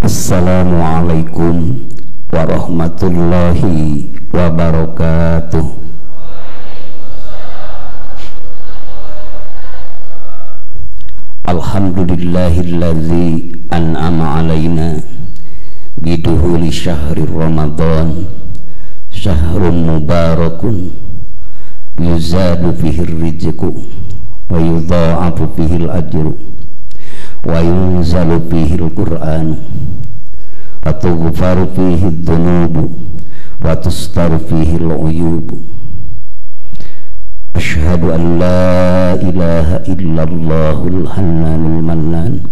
Assalamualaikum warahmatullahi wabarakatuh. Alhamdulillahilladzi an'ama alaina biduhuli syahri Ramadan, syahrun mubarakun yuzadu fihi rizqu wa yudha'afu fihi al-ajru wa yunzalu fihi al-Qur'an wa tughfaru fihi ad-dunubu wa tustaru fihi al-uyubu. Asyhadu an la ilaha illallahul hannanul mannan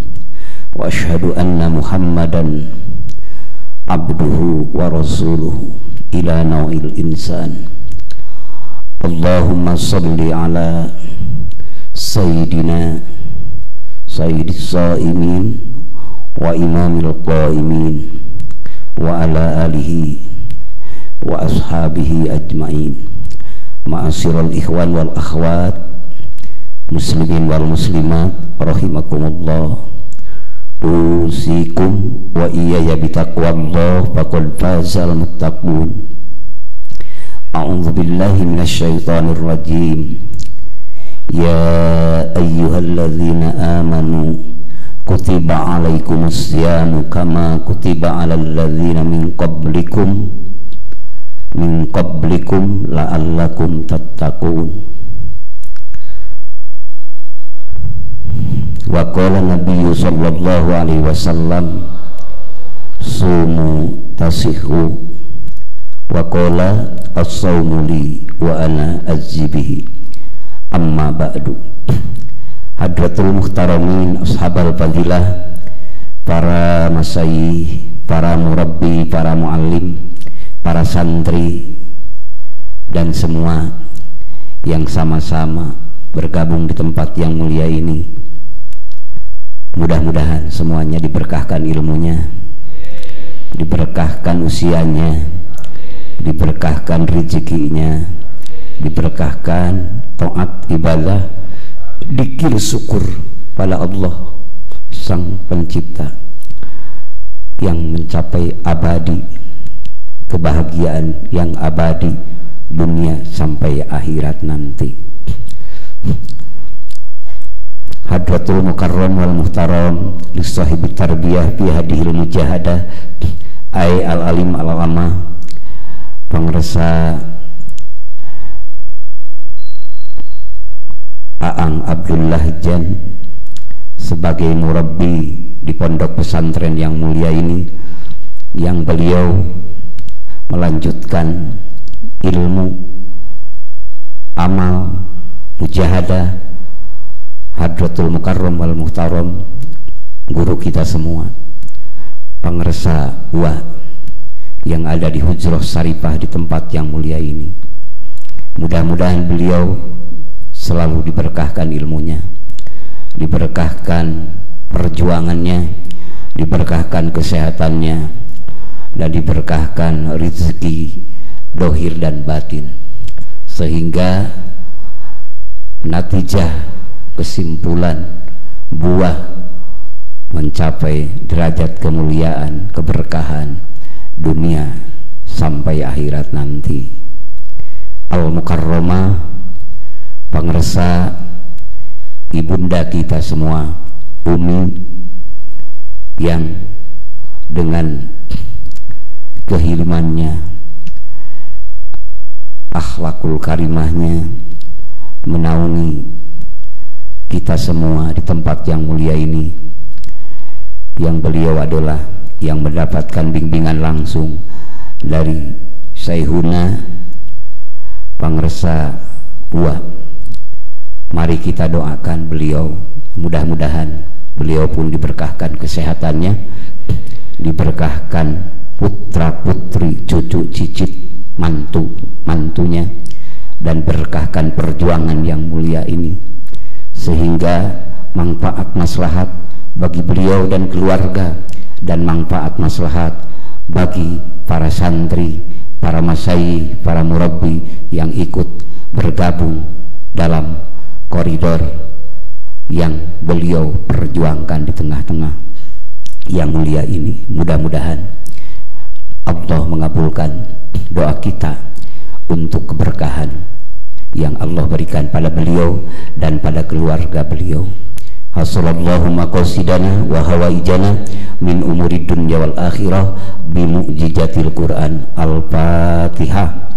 wa asyhadu anna Muhammadan abduhu wa rasuluhu ila nau'il insan. Allahumma salli ala sayyidina sayyidis shaimin wa imamil qaimin wa ala alihi wa ashabihi ajmain. Ma'asyiral ikhwan wal akhwat, muslimin wal muslimat rahimakumullah, usikum wa iyaya bitaqwallah faqad fazal muttaqun. A'udzu billahi minasyaitonir rajim. Ya ayyuhalladzina amanu kutiba alaikumus syamu kama kutiba alal ladzina min qablikum la'allakum tattaqun. Wa qala nabiyyu sallallahu alaihi wasallam sumu tasihu wa qala as-sawmu li wa ana azzibihi. Amma ba'du. Hadratul muhtaramin, ashabal fadilah, para masyayikh, para murabbi, para muallim, para santri, dan semua yang sama-sama bergabung di tempat yang mulia ini. Mudah-mudahan semuanya diberkahkan ilmunya, diberkahkan usianya, diberkahkan rezekinya, diberkahkan taat ibadah, dzikir syukur pada Allah Sang Pencipta, yang mencapai abadi, kebahagiaan yang abadi dunia sampai akhirat nanti. Hadratul mukarram wal muhtaram li sahibi tarbiyah fi hadhil mujahadah ay al alim al alama, pangresa Aang Abdullah Jan sebagai murabbi di pondok pesantren yang mulia ini, yang beliau melanjutkan ilmu, amal, mujahadah. Hadratul mukarram wal muhtaram, guru kita semua, pangresa wa yang ada di Hujrah Sarifah di tempat yang mulia ini. Mudah-mudahan beliau selalu diberkahkan ilmunya, diberkahkan perjuangannya, diberkahkan kesehatannya, dan diberkahkan rezeki dohir dan batin, sehingga natijah, kesimpulan, buah mencapai derajat kemuliaan, keberkahan dunia sampai akhirat nanti. Al-Mukarramah, pangresa ibunda kita semua, Umi, yang dengan kehilmannya, akhlakul karimahnya menaungi kita semua di tempat yang mulia ini, yang beliau adalah yang mendapatkan bimbingan langsung dari Syekhuna pangresa Wa. Mari kita doakan beliau, mudah-mudahan beliau pun diberkahkan kesehatannya, diberkahkan putra putri, cucu cicit, mantunya, dan berkahkan perjuangan yang mulia ini, sehingga manfaat maslahat bagi beliau dan keluarga, dan manfaat maslahat bagi para santri, para masyayikh, para murabbi yang ikut bergabung dalam koridor yang beliau perjuangkan di tengah-tengah yang mulia ini. Mudah-mudahan Allah mengabulkan doa kita untuk keberkahan yang Allah berikan pada beliau dan pada keluarga beliau. Hasallallahu maqasidana wa hawaijana min umuri dunya wal akhirah bi mu'jizatil Qur'an. Al-Fatihah.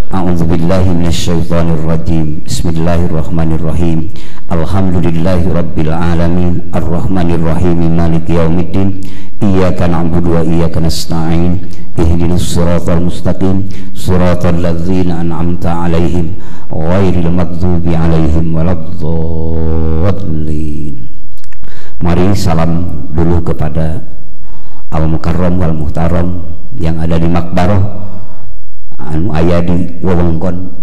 A'udzubillahi minasyaitonir rajim. Bismillahirrahmanirrahim. Alhamdulillahi rabbil alamin arrahmanir rahim maliki yaumiddin. Iyyaka na'budu wa iyyaka nasta'in. Ihdinas siratal mustaqim, siratal ladzina an'amta 'alaihim ghairil maghdubi 'alaihim waladdallin. Mari salam dulu kepada Al-Mukarram wal Muhtaram yang ada di Makbarah anu aya di wewengkon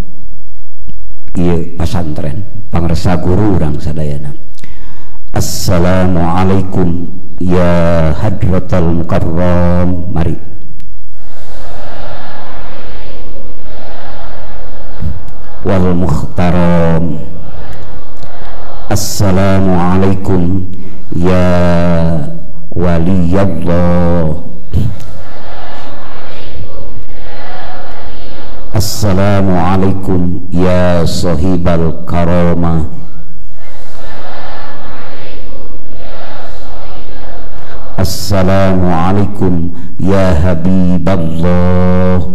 ieu pasantren pangresa guru urang sadayana. Assalamualaikum ya hadratal mukarram. Mari wal muhtaram. Assalamualaikum ya waliyallah. Assalamualaikum ya sahibal karamah. Assalamualaikum ya habiballah.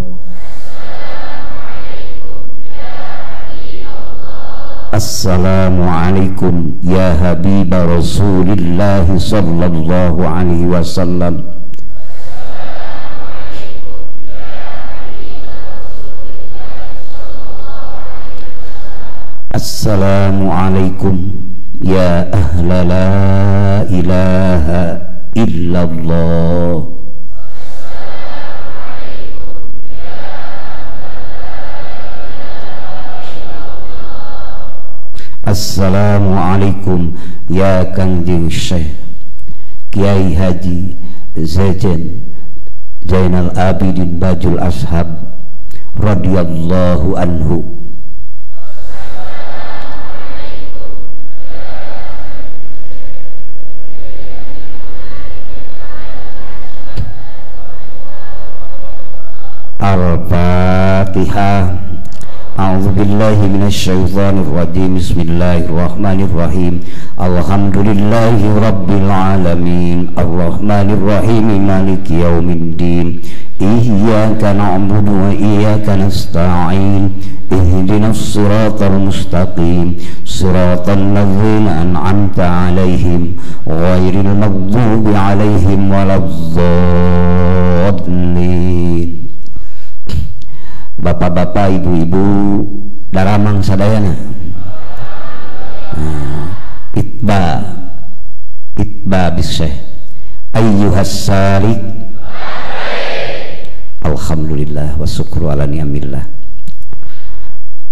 Assalamualaikum ya habib Rasulillah sallallahu alaihi wasallam. Assalamualaikum ya ahla la ilaha illallah. Assalamualaikum ya Kangjeng Syekh Kiai Haji Zainal Abidin Bajul Ashab radhiyallahu anhu. Al-Fatihah. A'udzubillahi minasyaitonir rajim. Bismillahirrahmanirrahim. Alhamdulillahi rabbil alamin arrahmanir rahim maliki yaumiddin. Iyyaka na'budu wa iyyaka nasta'in. Ihdinas siratal mustaqim, siratal ladzina an'amta 'alaihim ghairil maghdubi 'alaihim waladdallin. Bapak-bapak, ibu-ibu, daramang sadayana. Itba bissyekh ayyuhas salik. Alhamdulillah wa syukru ala ni'amillah.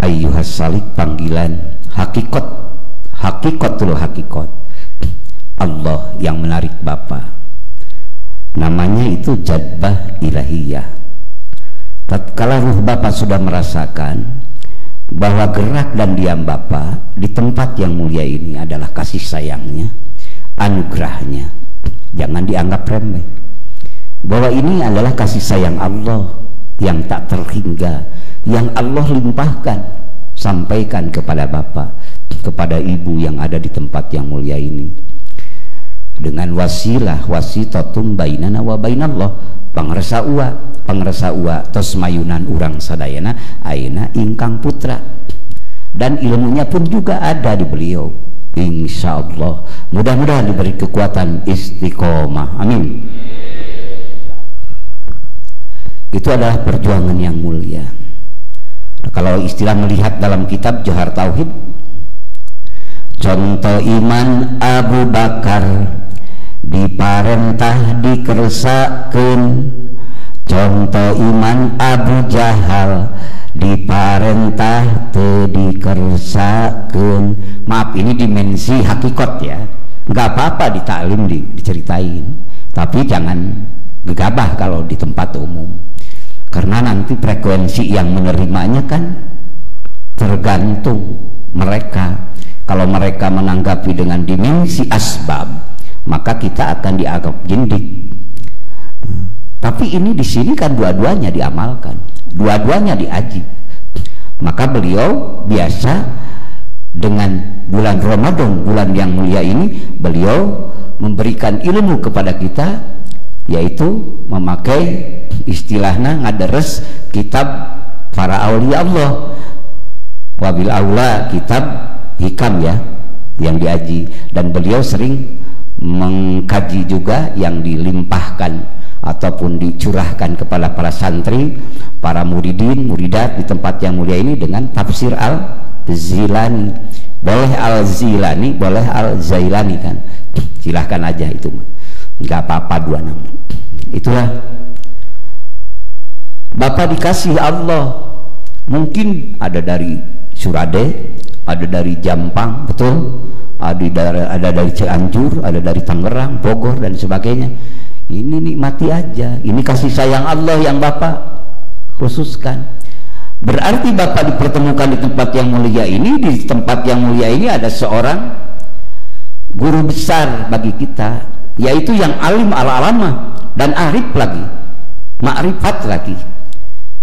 Ayyuhas salik, panggilan hakikat, hakikatul hakikat. Allah yang menarik Bapak. Namanya itu jadbah ilahiyah. Tatkala ruh Bapak sudah merasakan bahwa gerak dan diam Bapak di tempat yang mulia ini adalah kasih sayangnya, anugerahnya, jangan dianggap remeh. Bahwa ini adalah kasih sayang Allah yang tak terhingga, yang Allah limpahkan, sampaikan kepada Bapak, kepada Ibu yang ada di tempat yang mulia ini. Dengan wasilah wasitatum bainana wa bainallah, pangresa uwa tos mayunan urang sadayana ayeuna ingkang putra, dan ilmunya pun juga ada di beliau. Insyaallah mudah-mudahan diberi kekuatan istiqomah, amin. Itu adalah perjuangan yang mulia. Nah, kalau istilah melihat dalam kitab Johar Tauhid, contoh iman Abu Bakar diparentah dikersakeun, contoh iman Abu Jahal diparentah teu dikersakeun. Maaf, ini dimensi hakikat ya, nggak apa-apa ditaklim diceritain, tapi jangan gegabah kalau di tempat umum, karena nanti frekuensi yang menerimanya kan tergantung mereka. Kalau mereka menanggapi dengan dimensi asbab, maka kita akan dianggap jindik. Tapi ini di sini kan dua-duanya diamalkan, dua-duanya diaji. Maka beliau biasa dengan bulan Ramadan, bulan yang mulia ini, beliau memberikan ilmu kepada kita, yaitu memakai istilahnya ngaderes kitab para aulia Allah, wabil aula kitab hikam ya yang diaji. Dan beliau sering mengkaji juga yang dilimpahkan ataupun dicurahkan kepada para santri, para muridin, muridat di tempat yang mulia ini dengan tafsir Al-Zilani. Boleh Al-Zilani, boleh Al-Zailani kan, silahkan aja, itu nggak apa-apa dua nama. Itulah Bapak dikasih Allah, mungkin ada dari Surade, ada dari Jampang, betul, ada dari Cianjur, ada dari Tangerang, Bogor dan sebagainya. Ini nikmati aja, ini kasih sayang Allah yang Bapak khususkan. Berarti Bapak dipertemukan di tempat yang mulia ini. Di tempat yang mulia ini ada seorang guru besar bagi kita, yaitu yang alim al-alamah dan arif lagi, ma'rifat lagi.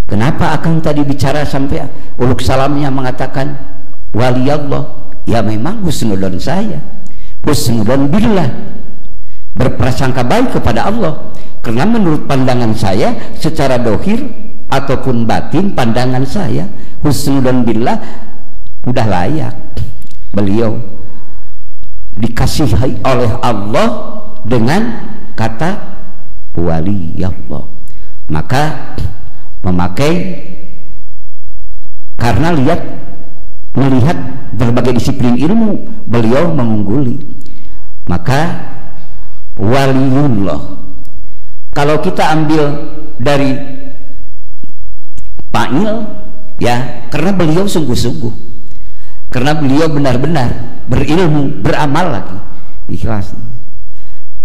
Kenapa Akang tadi bicara sampai uluk salamnya mengatakan wali Allah? Ya memang husnudon saya, husnudon billah, berprasangka baik kepada Allah, karena menurut pandangan saya secara dohir ataupun batin, pandangan saya husnudon billah udah layak. Beliau dikasihi oleh Allah dengan kata wali Allah, maka memakai, karena melihat berbagai disiplin ilmu beliau mengungguli, maka waliullah. Kalau kita ambil dari fa'il ya, karena beliau sungguh-sungguh, karena beliau benar-benar berilmu, beramal lagi, ikhlas.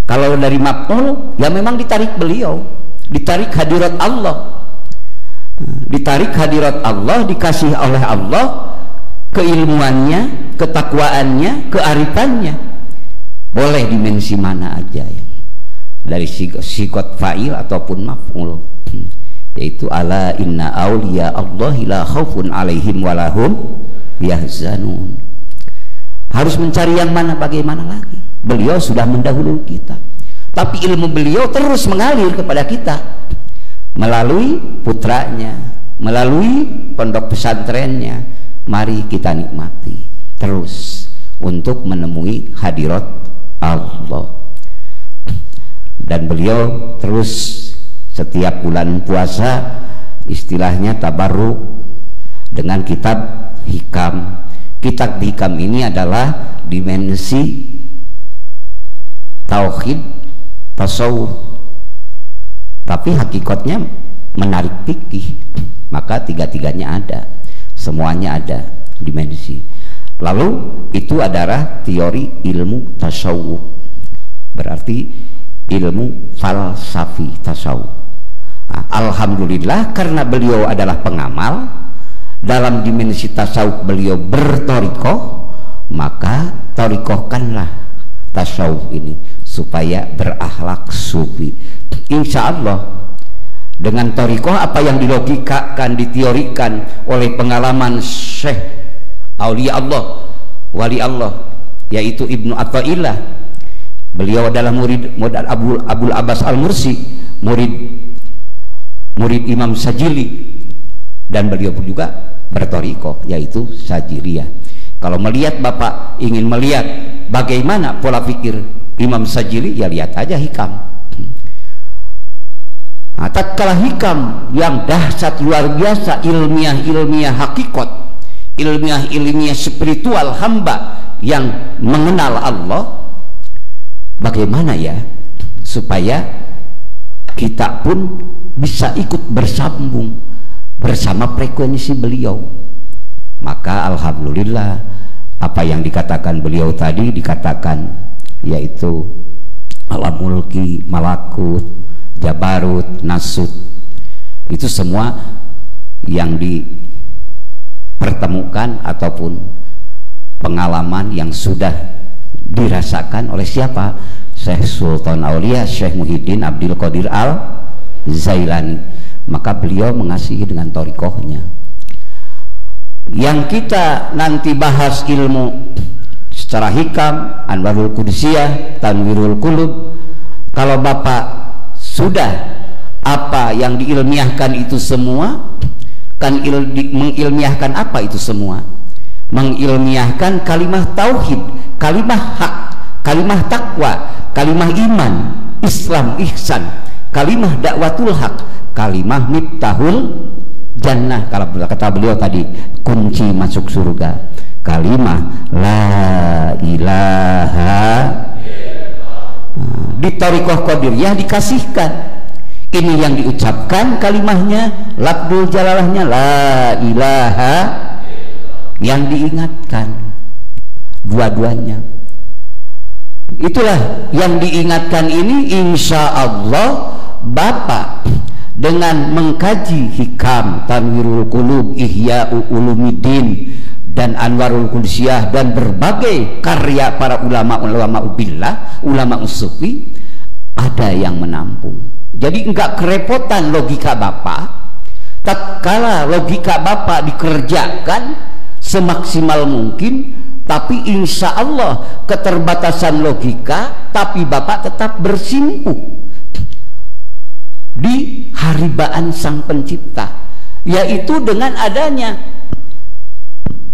Kalau dari maf'ul ya memang ditarik beliau, ditarik hadirat Allah, ditarik hadirat Allah, dikasih oleh Allah keilmuannya, ketakwaannya, kearifannya. Boleh dimensi mana aja ya, dari sikot fa'il ataupun maf'ul, yaitu ala inna awliya Allahi la khaufun alaihim walahum yahzanun. Harus mencari yang mana, bagaimana lagi? Beliau sudah mendahului kita, tapi ilmu beliau terus mengalir kepada kita melalui putranya, melalui pondok pesantrennya. Mari kita nikmati terus untuk menemui hadirat Allah. Dan beliau terus setiap bulan puasa istilahnya tabarruk dengan kitab hikam. Kitab hikam ini adalah dimensi tauhid, tasawuf, tapi hakikatnya menarik fikih. Maka tiga-tiganya ada, semuanya ada dimensi. Lalu itu adalah teori ilmu tasawuf, berarti ilmu falsafi tasawuf. Alhamdulillah, karena beliau adalah pengamal dalam dimensi tasawuf, beliau bertorikoh, maka torikohkanlah tasawuf ini supaya berakhlak sufi. Insya Allah dengan torikoh apa yang dilogikakan, diteorikan oleh pengalaman Syekh Aulia Allah, wali Allah, yaitu Ibnu Athaillah. Beliau adalah murid Abul Abbas Al-Mursi, murid Imam Sajili, dan beliau pun juga bertorikoh, yaitu Sajiliyah. Kalau melihat Bapak ingin melihat bagaimana pola pikir Imam Sajili, ya lihat aja hikam. Tatkala hikam yang dahsyat luar biasa, ilmiah hakikat, ilmiah spiritual hamba yang mengenal Allah, bagaimana ya supaya kita pun bisa ikut bersambung bersama frekuensi beliau. Maka alhamdulillah apa yang dikatakan beliau tadi, dikatakan yaitu alam mulki, malakut, jabarut, nasut, itu semua yang dipertemukan ataupun pengalaman yang sudah dirasakan oleh siapa? Syekh Sultan Aulia Syekh Muhyiddin Abdul Qadir Al-Zailani. Maka beliau mengasihi dengan thariqahnya. Yang kita nanti bahas ilmu secara hikam, Anwarul Qudusiyah, Tanwirul Qulub, kalau Bapak sudah apa yang diilmiahkan itu semua, kan mengilmiahkan apa itu semua? Mengilmiahkan kalimah tauhid, kalimah hak, kalimah takwa, kalimah iman, Islam, ihsan, kalimah dakwatul hak, kalimah miftahul jannah, kalau kata beliau tadi kunci masuk surga, kalimah la ilaha. Di thariqah qadiriyah dikasihkan ini yang diucapkan kalimahnya, lafzul jalalahnya la ilaha, yang diingatkan dua-duanya. Itulah yang diingatkan ini, insya Allah Bapak dengan mengkaji hikam, Tanwirul Qulub, Ihya'u Ulumuddin, dan Anwarul Qudusiyah, dan berbagai karya para ulama billah, ulama sufi, ada yang menampung. Jadi enggak kerepotan logika Bapak. Tatkala logika Bapak dikerjakan semaksimal mungkin, tapi insya Allah keterbatasan logika, tapi Bapak tetap bersimpuh di haribaan Sang Pencipta, yaitu dengan adanya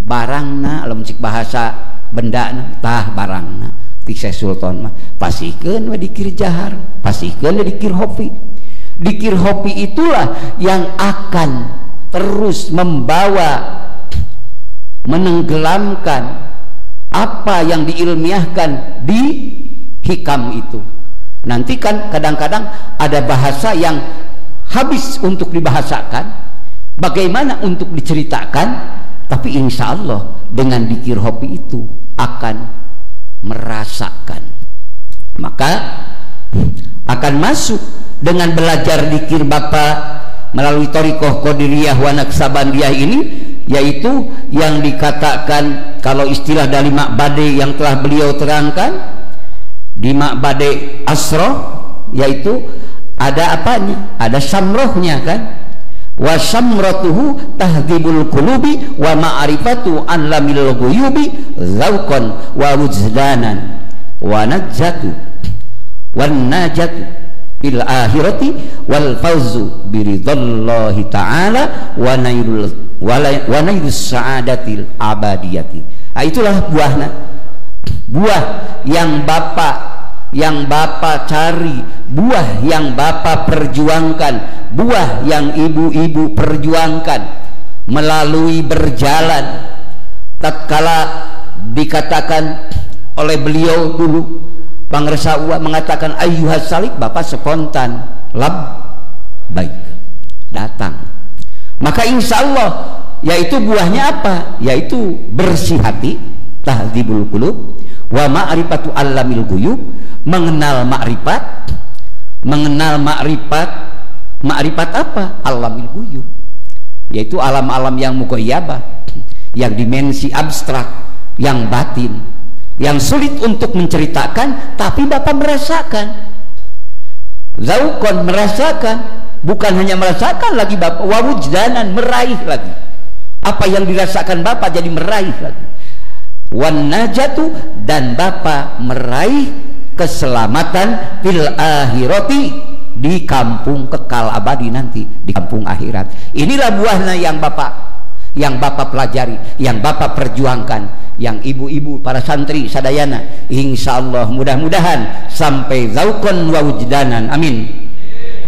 barangna, alam cik bahasa benda tah barangna Syekh Sultan mah pasikeun we dikir jahar, pasikeun we dikir hopi. Dikir hopi itulah yang akan terus membawa, menenggelamkan apa yang diilmiahkan di hikam itu. Nanti kan kadang-kadang ada bahasa yang habis untuk dibahasakan, bagaimana untuk diceritakan, tapi insya Allah dengan dikir hopi itu akan merasakan. Maka akan masuk dengan belajar dikir Bapak melalui thariqah qadiriyah wa naqsabandiyah ini, yaitu yang dikatakan kalau istilah dari Ma'bade yang telah beliau terangkan di Ma'bade Asroh, yaitu ada apanya? Ada samrohnya kan? Wa samratuhu tahdhibul qulubi wa ma'rifatu an lamil ghuyubi zauqan wa wujdanan wa najatu wan najatu fil akhirati wal fawzu biridhallahi ta'ala wa nailus sa'adatil abadiyati. Nah, itulah buahnya, buah yang Bapak cari, buah yang Bapak perjuangkan, buah yang ibu-ibu perjuangkan melalui berjalan. Tatkala dikatakan oleh beliau dulu, Pangresa Uwa mengatakan ayyuhas salik, Bapak spontan baik datang. Maka insya Allah yaitu buahnya apa? Yaitu bersih hati, tahdhibul qulub, wa ma'rifatu alamil ghuyub, mengenal makrifat. Mengenal makrifat apa? Alamil ghuyub, yaitu alam-alam yang mughayyabah, yang dimensi abstrak, yang batin, yang sulit untuk menceritakan, tapi Bapak merasakan. Zauqan, merasakan, bukan hanya merasakan lagi Bapak, wa wujdanan, meraih lagi apa yang dirasakan Bapak, jadi meraih lagi. Wan najatu, dan Bapak meraih keselamatan fil akhirati, di kampung kekal abadi nanti, di kampung akhirat. Inilah buahnya yang Bapak pelajari, yang Bapak perjuangkan, yang ibu-ibu para santri sadayana, insya Allah mudah-mudahan sampai zauqan wa wujdanan, amin.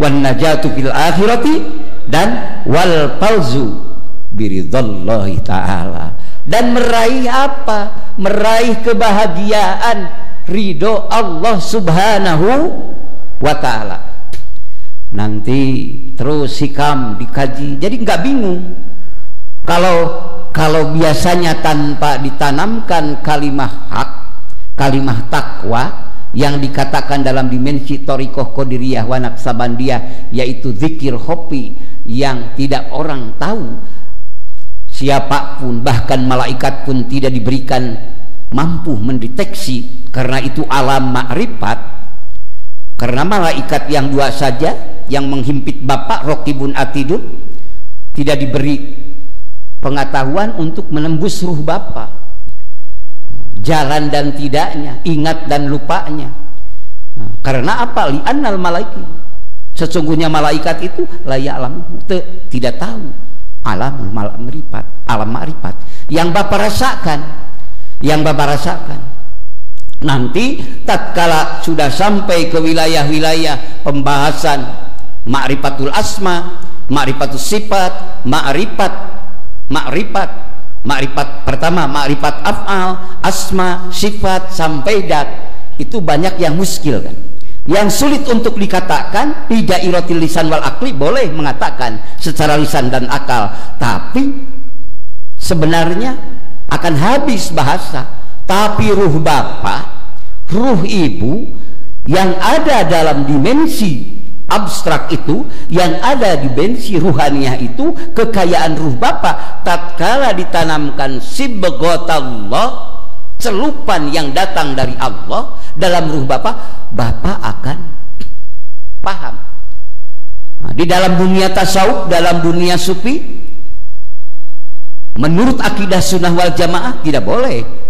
Wan najatu fil akhirati, dan wal fawzu biridhallahi ta'ala, dan meraih apa? meraih kebahagiaan ridho Allah subhanahu wa ta'ala. Nanti terus hikam dikaji, jadi nggak bingung. Kalau biasanya tanpa ditanamkan kalimah hak, kalimah takwa yang dikatakan dalam dimensi Thariqah Qadiriyah wa Naqsabandiyah, yaitu zikir hopi yang tidak orang tahu, siapapun bahkan malaikat pun tidak diberikan mampu mendeteksi, karena itu alam ma'rifat. Karena malaikat yang dua saja yang menghimpit Bapak Raqibun Atidun tidak diberi pengetahuan untuk menembus ruh Bapak, jalan dan tidaknya, ingat dan lupanya. Karena apa? Li'annal malaikat, sesungguhnya malaikat itu la ya'lamu, tidak tahu alam ma'rifat, alam ma'rifat yang Bapak rasakan, yang Bapak rasakan. Nanti tatkala sudah sampai ke wilayah-wilayah pembahasan ma'rifatul asma, ma'rifatul sifat, ma'rifat pertama, ma'rifat af'al, asma, sifat sampai dat, itu banyak yang muskil kan, yang sulit untuk dikatakan. Di dairatil lisan wal akli boleh mengatakan secara lisan dan akal, tapi sebenarnya akan habis bahasa. Tapi ruh Bapak, ruh Ibu yang ada dalam dimensi abstrak itu, yang ada di dimensi ruhaniyah itu, kekayaan ruh Bapak tatkala ditanamkan sibghatallah, celupan yang datang dari Allah dalam ruh Bapak, Bapak akan paham. Nah, di dalam dunia tasawuf, dalam dunia sufi, menurut akidah sunnah wal jamaah tidak boleh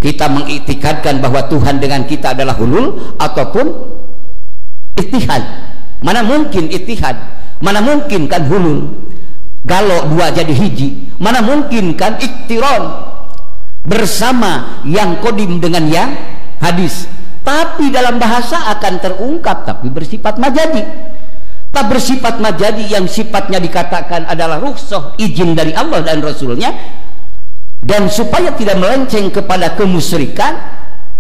kita mengiktikadkan bahwa Tuhan dengan kita adalah hulul ataupun ittihad. Mana mungkin ittihad, mana mungkin kan hulul, kalau dua jadi hiji, mana mungkin kan iktiron bersama yang kodim dengan yang hadis. Tapi dalam bahasa akan terungkap, tapi bersifat majadi. Tak bersifat majadi yang sifatnya dikatakan adalah rukhsah, izin dari Allah dan Rasulnya, dan supaya tidak melenceng kepada kemusyrikan,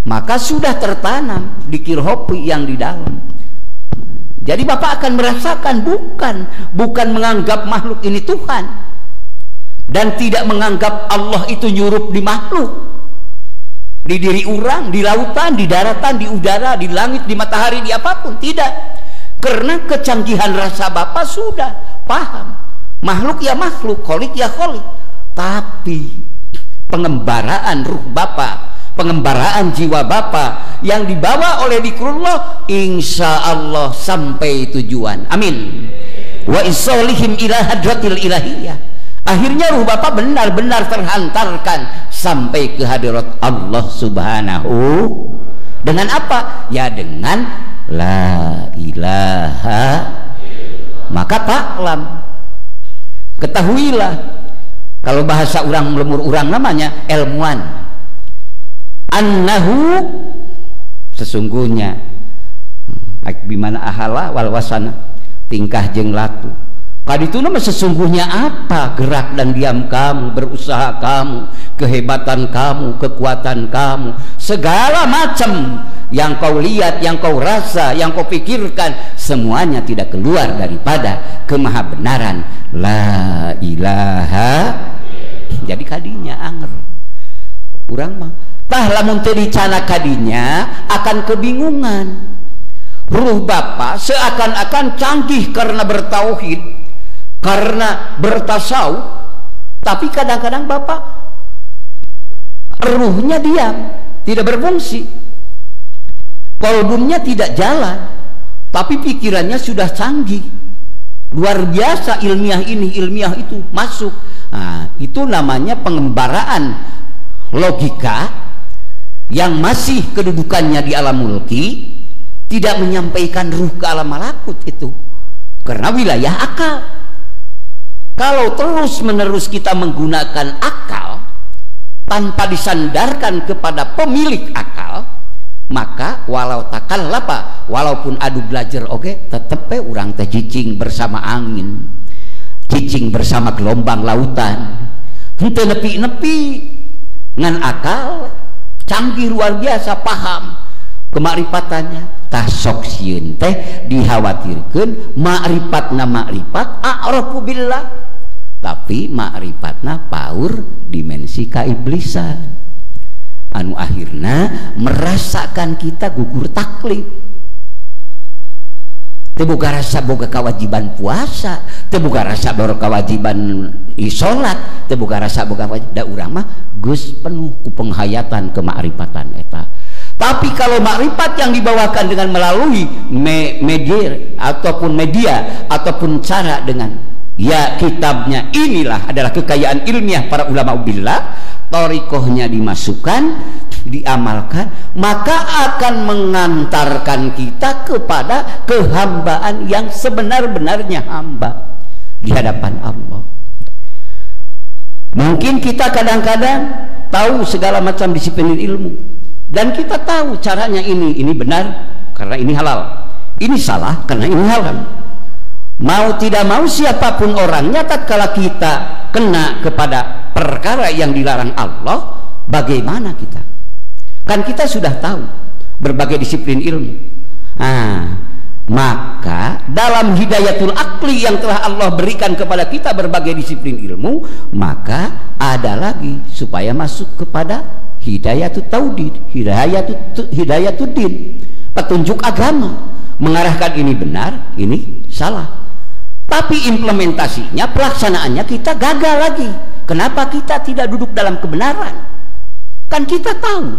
maka sudah tertanam di kirhopi yang di dalam. Jadi Bapak akan merasakan bukan menganggap makhluk ini Tuhan, dan tidak menganggap Allah itu nyurup di makhluk, di diri orang, di lautan, di daratan, di udara, di langit, di matahari, di apapun. Tidak, karena kecanggihan rasa Bapak sudah paham makhluk ya makhluk, kholik ya kholik. Tapi pengembaraan ruh Bapak, pengembaraan jiwa Bapak yang dibawa oleh zikrullah, insya Allah sampai tujuan. Amin. Wa isolihim ila hadratil ilahiyah. Akhirnya ruh Bapak benar-benar terhantarkan sampai ke hadirat Allah subhanahu. Dengan apa? Ya dengan la ilaha. Maka taklam, ketahuilah, kalau bahasa orang lemur orang namanya ilmuwan, annahu, sesungguhnya bimana ahala wal wasana, tingkah jeng laku. Kaditu nama sesungguhnya apa gerak dan diam kamu, berusaha kamu, kehebatan kamu, kekuatan kamu, segala macam yang kau lihat, yang kau rasa, yang kau pikirkan, semuanya tidak keluar daripada kemahabenaran la ilaha. Jadi kadinya anger urang mah tah lamun teu dicana kadinya akan kebingungan. Ruh Bapak seakan-akan canggih karena bertauhid, karena bertasawuf, tapi kadang-kadang Bapak ruhnya diam, tidak berfungsi, kolbumnya tidak jalan, tapi pikirannya sudah canggih, luar biasa, ilmiah ini, ilmiah itu masuk. Nah, itu namanya pengembaraan logika yang masih kedudukannya di alam mulki, tidak menyampaikan ruh ke alam malakut itu karena wilayah akal. Kalau terus menerus kita menggunakan akal tanpa disandarkan kepada pemilik akal, maka walau takal lapa, walaupun adu belajar oke, tetep urang teh cicing bersama angin, cicing bersama gelombang lautan, henteu nepi-nepi ngan akal canggih luar biasa, paham kemakrifatannya. Tasok sieun teh dikhawatirkeun makrifat a'rafu billah, tapi makrifatna paur dimensi kaiblisan anu akhirna merasakan kita gugur taklif. Teu boga rasa boga kewajiban puasa, teu boga rasa boga kewajiban salat, teu boga rasa boga da urang mah geus penuh ku penghayatan kemakrifatan eta. Tapi kalau makrifat yang dibawakan dengan melalui media ataupun cara dengan ya kitabnya, inilah adalah kekayaan ilmiah para ulama billah, thariqahnya dimasukkan, diamalkan, maka akan mengantarkan kita kepada kehambaan yang sebenar-benarnya hamba di hadapan Allah. Mungkin kita kadang-kadang tahu segala macam disiplin ilmu, dan kita tahu caranya ini benar karena ini halal, ini salah karena ini halal. Mau tidak mau siapapun orangnya, tatkala kita kena kepada perkara yang dilarang Allah, bagaimana kita? Kan kita sudah tahu berbagai disiplin ilmu. Maka dalam hidayatul akli yang telah Allah berikan kepada kita berbagai disiplin ilmu, maka ada lagi supaya masuk kepada hidayatul tauhid, hidayatul din, petunjuk agama, mengarahkan ini benar, ini salah. Tapi implementasinya, pelaksanaannya kita gagal lagi. Kenapa kita tidak duduk dalam kebenaran? Kan kita tahu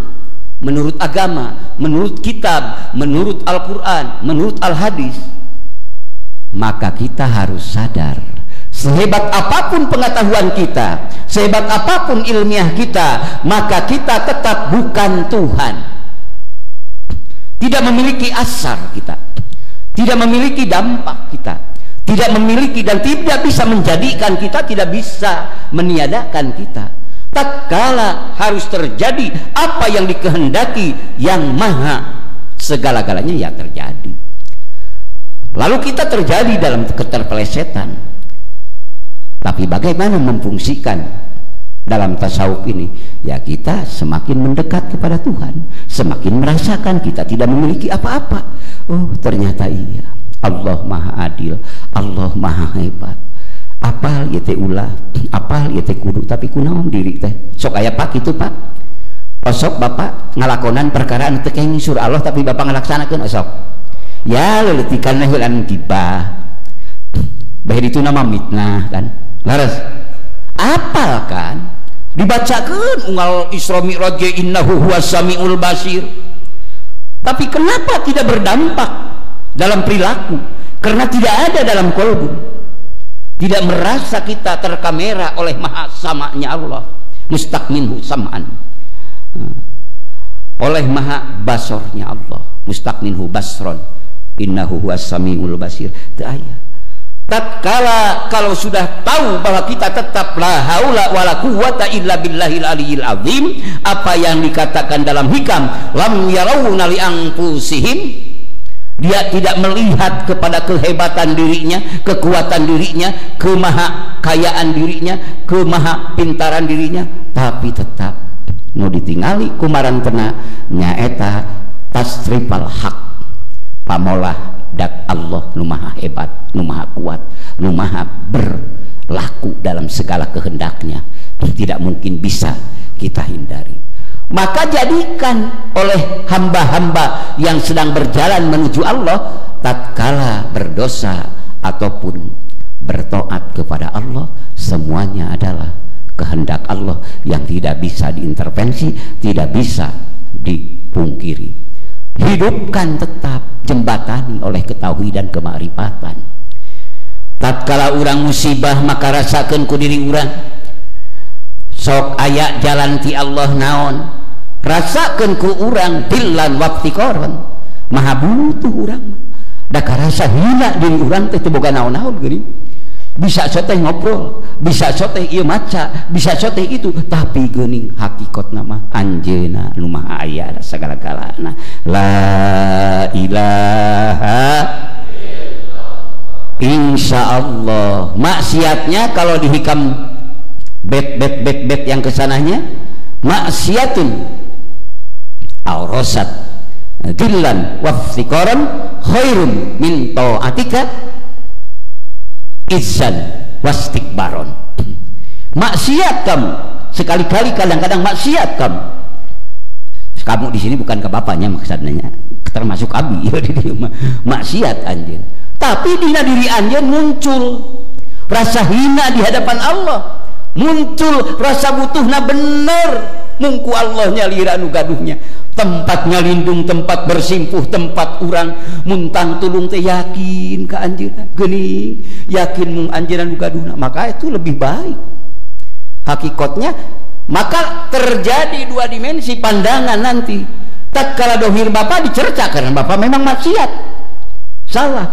menurut agama, menurut kitab, menurut Al-Quran, menurut Al-Hadis. Maka kita harus sadar, sehebat apapun pengetahuan kita, sehebat apapun ilmiah kita, maka kita tetap bukan Tuhan. Tidak memiliki asar kita, tidak memiliki dampak kita, tidak memiliki dan tidak bisa menjadikan kita, tidak bisa meniadakan kita. Tatkala harus terjadi apa yang dikehendaki yang maha segala-galanya, ya terjadi. Lalu kita terjadi dalam keterpelesetan. Tapi bagaimana memfungsikan dalam tasawuf ini? Ya kita semakin mendekat kepada Tuhan, semakin merasakan kita tidak memiliki apa-apa. Oh ternyata iya, Allah maha adil, Allah maha hebat. Apal ya teh ulah, apal ya teh kudu, tapi kunaon diri teh sok aya pak itu pak. Osok bapak ngalakonan perkara anu teu kenging sur Allah tapi bapak ngalaksanakeun osok. Ya leuletikan heulan gibah. Bae itu nama mitnah kan. Laras. Apal kan? Dibacakeun unggal Isra Mi'raj innahu huwas samiul basir. Tapi kenapa tidak berdampak dalam perilaku? Karena tidak ada dalam kolbu. Tidak merasa kita terkamera oleh maha samanya Allah, mustaqminhu sam'an, oleh maha basornya Allah, mustaqminhu basron, innahu huwas samiul basir. Tatkala kalau sudah tahu bahwa kita tetap la haula wala quwwata illa billahil aliyil azim, apa yang dikatakan dalam hikam lam yarawna li anfusihim, dia tidak melihat kepada kehebatan dirinya, kekuatan dirinya, kemahakayaan dirinya, kemahapintaran dirinya, tapi tetap nu ditingali kumarantena nyaeta tasrifal haq, pamolah dak Allah nu maha hebat, nu maha kuat, nu maha berlaku dalam segala kehendaknya, tidak mungkin bisa kita hindari. Maka jadikan oleh hamba-hamba yang sedang berjalan menuju Allah, tatkala berdosa ataupun bertaat kepada Allah, semuanya adalah kehendak Allah yang tidak bisa diintervensi, tidak bisa dipungkiri. Hidupkan tetap, jembatani oleh ketauhidan kemakrifatan. Tatkala urang musibah maka rasakeun ku diri urang, sok aya jalan ti Allah naon, rasakeun ku urang dillan waftiqaron, maha butuh urang da karasa hina diri urang teh teu boga naon-naon geuning. Bisa soteh ngobrol, bisa soteh ieu maca, bisa soteh itu, tapi geuning hakikatna mah anjeunna nu maha aya sagala-galana. La ilaha illallah. Insyaallah maksiatnya kalau dihikam bet yang kesananya maksiatun awrasat dillan waftiqaran khairun min ta'atika izzan wastikbaron. Maksiat kamu, sekali-kali kadang-kadang maksiat kamu di sini bukan ke bapaknya maksudnya, termasuk abi maksiat anjeun, tapi di diri anjeun muncul rasa hina di hadapan Allah, muncul rasa butuhna bener mungku Allahnya lira nu gaduhnya, tempatnya lindung, tempat bersimpuh, tempat urang muntang tulung teh yakin ke anjeunna geuning, yakin mung anjeunna nu gaduhna, maka itu lebih baik hakikatnya. Maka terjadi dua dimensi pandangan nanti. Tatkala dohir bapak dicerca karena bapak memang maksiat, salah.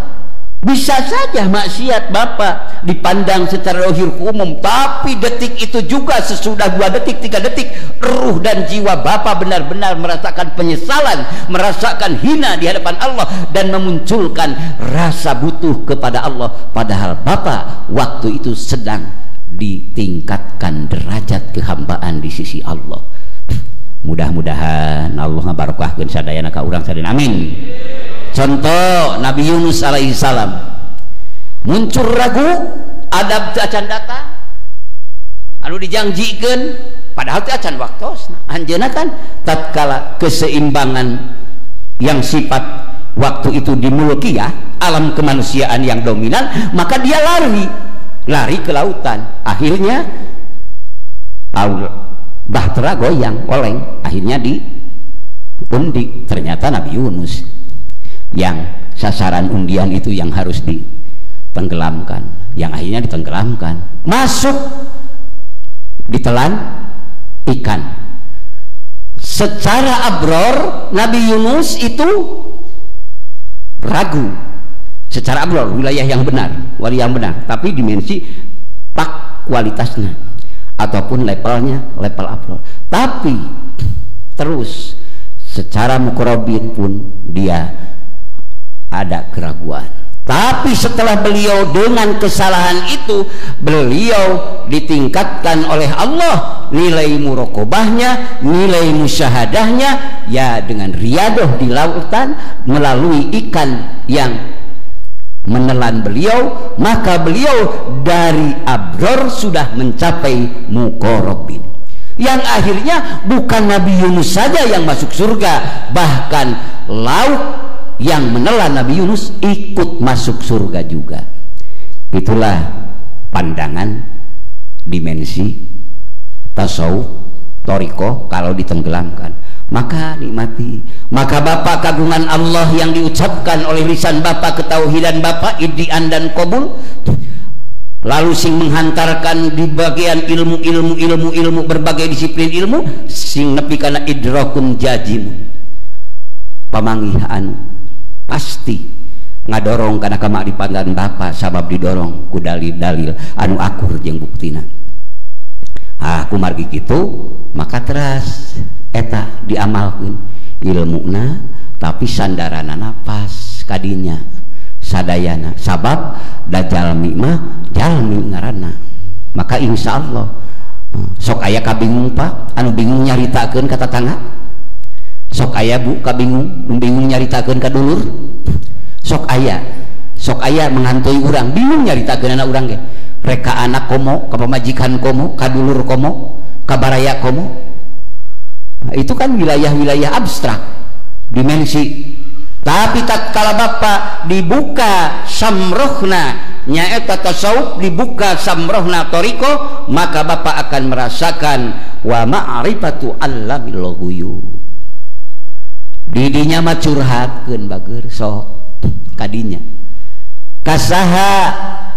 Bisa saja maksiat bapak dipandang secara dohir umum, tapi detik itu juga sesudah 2 detik 3 detik ruh dan jiwa bapak benar-benar merasakan penyesalan, merasakan hina di hadapan Allah, dan memunculkan rasa butuh kepada Allah, padahal bapak waktu itu sedang ditingkatkan derajat kehambaan di sisi Allah. Mudah-mudahan Allah ngabarokahkeun sadayana ka urang sadayana, amin. Contoh Nabi Yunus alaihi salam, muncul ragu adab teu acan datang anu dijanjikeun, padahal teu acan waktosna. Anjeunna kan tatkala keseimbangan yang sifat waktu itu dimulkiyah, alam kemanusiaan yang dominan, maka dia lari ke lautan, akhirnya bahtera goyang oleng, akhirnya diundi, ternyata Nabi Yunus yang sasaran undian itu yang harus ditenggelamkan, yang akhirnya ditenggelamkan, masuk ditelan ikan. Secara abror Nabi Yunus itu ragu secara abror, wilayah yang benar, wali yang benar, tapi dimensi pak kualitasnya ataupun levelnya level abror. Tapi terus secara mukrobin pun dia ada keraguan. Tapi setelah beliau dengan kesalahan itu, beliau ditingkatkan oleh Allah nilai muraqabahnya, nilai musyahadahnya, ya dengan riadoh di lautan melalui ikan yang menelan beliau, maka beliau dari abror sudah mencapai muqarrabin, yang akhirnya bukan Nabi Yunus saja yang masuk surga, bahkan lauk yang menelan Nabi Yunus ikut masuk surga juga. Itulah pandangan dimensi tasawuf thariqah kalau ditenggelamkan. Maka nikmati, maka bapak kagungan Allah yang diucapkan oleh lisan bapak, ketauhidan bapak idian dan qabul, lalu sing menghantarkan di bagian ilmu berbagai disiplin ilmu, sing nepi kana idrakun jajim, pamanggihan pasti ngadorong kana kamaripanan bapak, sabab didorong ku dalil-dalil anu akur jeung buktina. Aku margi kitu, maka teras eta diamalkeun ilmuna, tapi sandarana pas kadinya sadayana, sabab da jalmi mah jalmi ngaranna. Maka insya Allah sok aya kabingung pak anu bingung nyaritakeun ka tatangga, sok aya bu kabingung bingung nyaritakeun ka dulur, sok aya menghantui urang bingung nyaritakeun anak urang ge, reka anak komo ka pamajikan komo ka dulur komo ka baraya komo. Nah, itu kan wilayah-wilayah abstrak dimensi. Tapi tatkala bapak dibuka samrohna nyaeta tasawuf, dibuka samrohna thariqah, maka bapak akan merasakan wa ma'rifatu allamil ghuyub. Didinya mah curhatkeun bageur sok kadinya kasaha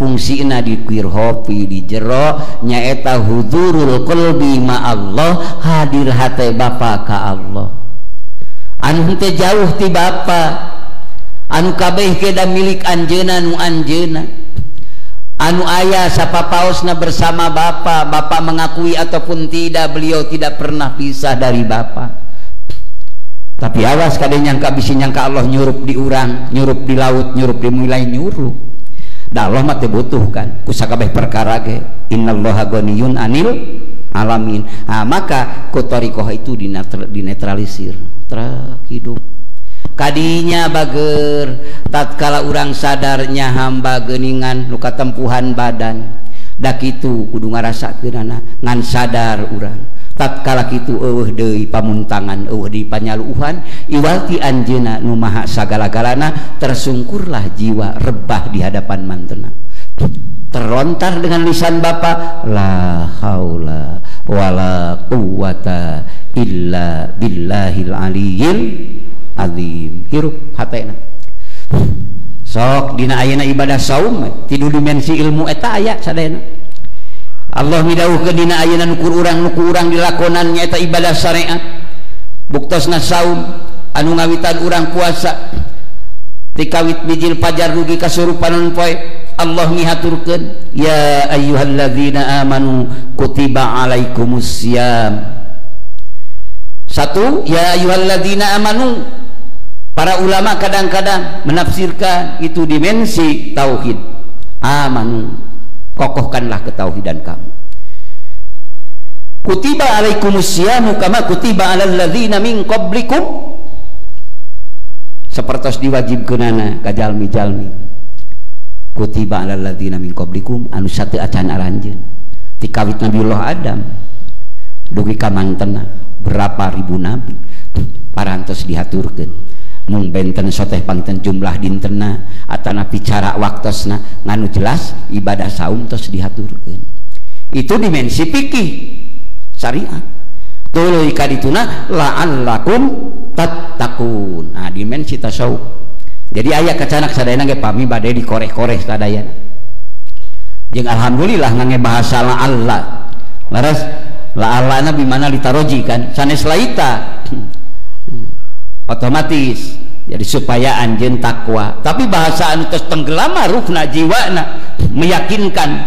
fungsina di qirhopi di jero nyaeta hudurul qalbi ma Allah, hadir hati bapak ka Allah, anu teu jauh ti bapak, anu kabeh keda milik anjeunna nu anjeunna, anu aya sapapaosna bersama bapak, bapak mengakui ataupun tidak, beliau tidak pernah pisah dari bapak. Tapi awas kade nyangka bisi nyangka Allah nyurup di urang, nyurup di laut, nyurup di mulai nyurup. Da Allah mah teu butuhkan ku sakabeh perkara ge. Innallaha ghaniyun 'anil alamin. Maka kotorikoh itu dinetralisir hidup kadinya bager tatkala urang sadarnya hamba geningan luka tempuhan badan dak itu kudu ngarasakeunana ngan sadar urang tatkala kitu eueuh deui pamuntangan eueuh deui panyaluuhan iwalti anjeunna nu maha sagala-galana tersungkurlah jiwa rebah di hadapan mantena terlontar dengan lisan bapa la haula wala quwata illa billahil aliyil azim. Hirup hatena sok dina ayeuna ibadah saum ti dimensi ilmu eta aya sadayana Allah midawuhkeun dina ayeuna nukur urang dilakonan nyaeta ibadah syariat buktosna saum anu ngawitan urang puasa ti kawit bijil pajar dugi kasurupanon poe Allah mihaturkeun ya ayyuhalladzina amanu kutiba alaikumussyam. Satu, ya ayyuhalladzina amanu. Para ulama kadang-kadang menafsirkan itu dimensi tauhid. Amanu, kokohkanlah ketauhidan kamu. Kutiba alaikumusyamu kama kutiba alal ladzina min qablikum. Sapertos diwajibkeunana ka jalmi-jalmi. Kutiba alal ladzina min qablikum anu sateu acan aranjeun. Ti kawit Nabiullah Adam dugi ka mantena berapa ribu nabi parantos dihaturkeun mung benten soteh pangten jumlah dintenna atanapi cara waktosna nganu jelas ibadah saum tos dihaturkeun itu dimensi fikih syariat tuluy kadituna la'allakum tattaqun. Nah dimensi tasawuf jadi aya kacanak sadayana ge pami bade dikoreh-koreh sadayana jeung alhamdulillah ngangge bahasa la'alla laras la'alla nabi mana litaroji kan sanes laita otomatis jadi supaya anjeun takwa tapi bahasa anu tos tenggelam ruhna jiwana meyakinkan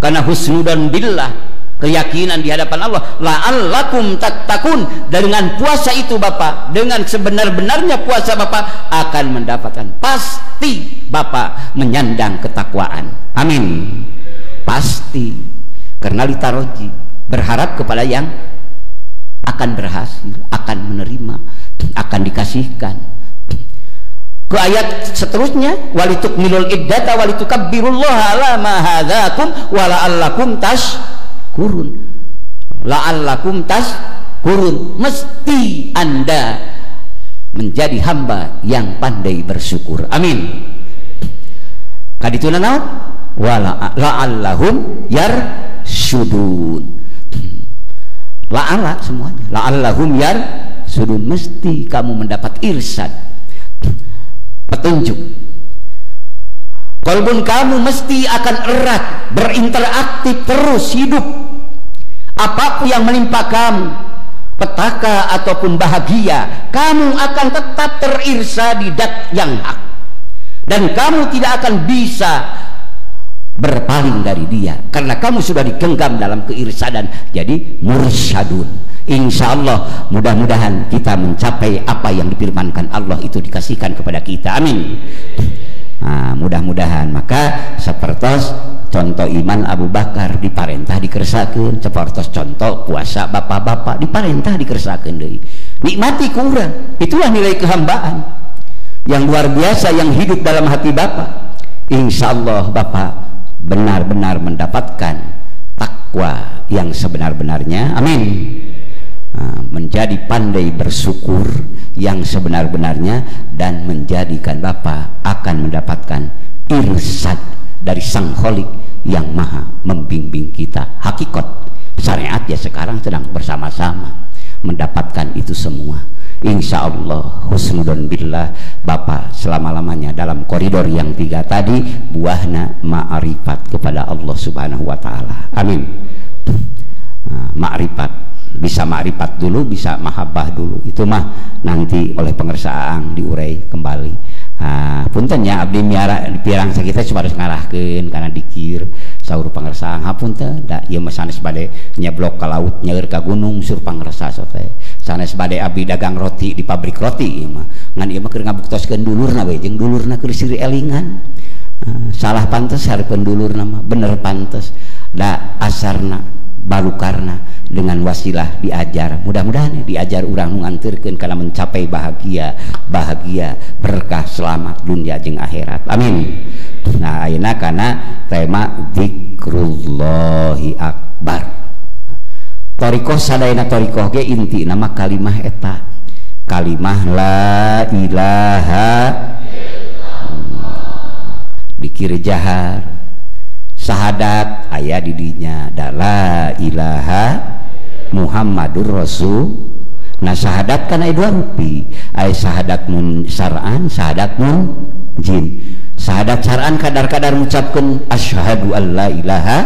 karena husnudan billah keyakinan di hadapan Allah la'allakum tattaqun dengan puasa itu Bapak dengan sebenar-benarnya puasa Bapak akan mendapatkan pasti Bapak menyandang ketakwaan amin pasti karena litaroji berharap kepada yang akan berhasil, akan menerima, akan dikasihkan. Ke ayat seterusnya, walitukmilul iddata walitukabbirullaha ala ma hadzakum wa la'allakum tashkurun. La'allakum tashkurun. Mesti Anda menjadi hamba yang pandai bersyukur. Amin. Kadituna naon? Wa la'allahum yarsyudun. La'alla semuanya la'allahum yarsudun mesti kamu mendapat irsyad petunjuk kalbun kamu mesti akan erat berinteraktif terus hidup apapun yang menimpa kamu petaka ataupun bahagia kamu akan tetap terirsad di dat yang hak dan kamu tidak akan bisa berpaling dari dia karena kamu sudah digenggam dalam keirsadan jadi mursyadun. Insyaallah mudah-mudahan kita mencapai apa yang difirmankan Allah itu dikasihkan kepada kita amin. Nah, mudah-mudahan maka sapertos contoh iman Abu Bakar diparentah dikersakeun sapertos contoh puasa bapak-bapak diparentah dikersakeun deui nikmati ku urang itulah nilai kehambaan yang luar biasa yang hidup dalam hati Bapak. Insyaallah Bapak benar-benar mendapatkan takwa yang sebenar-benarnya amin. Menjadi pandai bersyukur yang sebenar-benarnya dan menjadikan Bapak akan mendapatkan irsyad dari Sang Kholik yang maha membimbing kita. Hakikat syariat ya sekarang sedang bersama-sama mendapatkan itu semua. Insya Allah husnudon billah Bapak selama-lamanya dalam koridor yang 3 tadi buahna ma'rifat kepada Allah subhanahu wa ta'ala amin. Ma'rifat bisa ma'rifat dulu bisa mahabbah dulu itu mah nanti oleh pengersaang diurai kembali. Puntennya abdi miara pirang sakita cuma harus ngarahkeun karena dikir saur pangersaan hapunten da ieu mah sanes bade nyeblok ka laut nyeur ka gunung sur pangersa sote sanes bade abdi dagang roti di pabrik roti ieu mah ngan ieu mah keur ngabuktoskeun dulurna we jeung dulurna keur siri elingan salah pantes hareupeun dulurna mah bener pantes da asarna baru karena dengan wasilah diajar, mudah-mudahan diajar urang nganterkeun kana mencapai bahagia berkah selamat dunia jeung akhirat, amin. Nah ayeuna kana tema zikrullahi akbar. Thariqah sadayana thariqah ge inti nama kalimah eta, kalimah la ilaha dikir jahar, sahadat aya di dinya da la ilaha Muhammadur Rasul. Nah sahadat kan aya dua rupi, aya sahadat mun syar'an, sahadat mun jin. Sahadat syar'an kadar-kadar mengucapkan asyhadu an la ilaha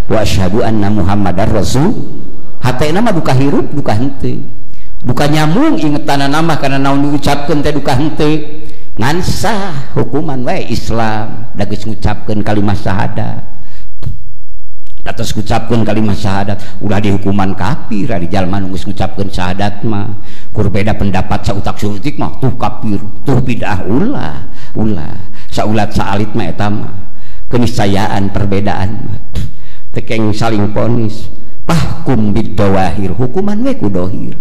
wa asyhadu anna Muhammadar Rasul. Hatena mah duka hirup duka henteu, duka nyambung ingetanna nama karena naon diucapkeun teh duka henteu. Ngan sah hukuman wae Islam da geus ngucapkeun kalimat syahadat. Atas ngucapkeun kalimat syahadat udah dihukuman kafir ari jalma nu geus ngucapkeun syahadat mah. Kur beda pendapat sautak sautik mah tuh kafir, tuh bid'ah ulah. Saulat saalit mah eta mah keniscayaan perbedaan mah. Tekeng saling ponis. Tahkum bidawahir, hukuman we ku dohir.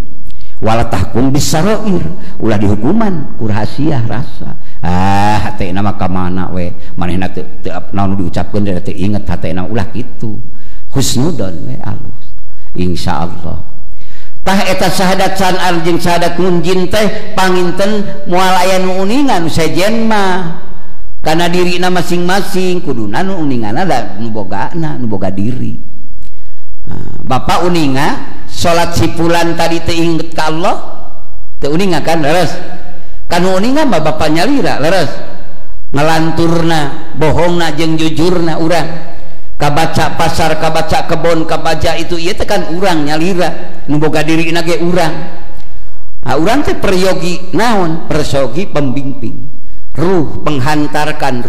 Wala tahkum bisarair, ulah dihukuman ku rahasia rasa. Hatena mah ka mana we, manehna teu naon diucapkeun teu inget hatena ulah kitu. Husnudon we alus. Insyaallah. Tah eta syahadat san'ar jeung syahadat munjin teh panginten moal aya nu uningan sejen mah. Kana dirina masing-masing kuduna nu uninganna da nu bogana, nu boga diri. Bapak uninga salat sipulan tadi teu inget ka Allah, teu uninga kan leres. Kanu uninga mah bapak nyalira leres. Ngelanturna, bohongna jeung jujurna urang. Kabaca pasar, kabaca kebon, kabaca itu ieu teh kan urang nyalira, nu boga dirina ge urang. Urang teh peryogi naon? Peryogi pembimbing. Ruh menghantarkan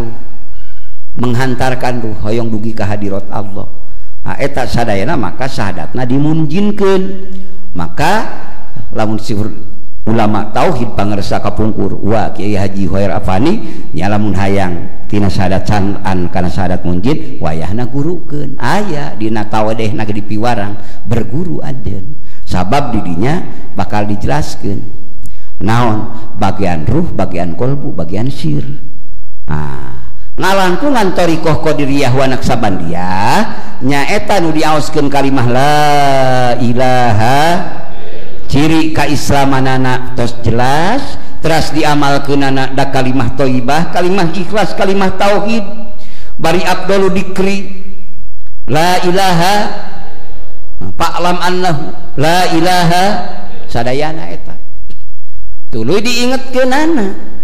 ruh hoyong dugi ka hadirat Allah. Eta sadayana maka syahadatna dimunjinkeun. Maka lamun sifur ulama tauhid pangersa kapungkur wa Kiai Haji Hoer Afani nya lamun hayang tina syahadat san'an kana syahadat munjin wayahna gurukeun. Aya dina tawadehna ge dipiwarang berguru adeun. Sabab didinya bakal dijelaskeun naon bagian ruh, bagian kolbu, bagian sir. Ngalangkungan thariqah qadiriyah wa naqsabandiyah nyaeta nu diaoskeun kalimah la ilaha, ciri kaislamanana tos jelas, teras diamalkeunana da kalimah thayyibah, kalimah ikhlas, kalimah tauhid. Bari afdalu dikri la ilaha, fa'lam annahu la ilaha sadayana eta tuluy diingetkeunana.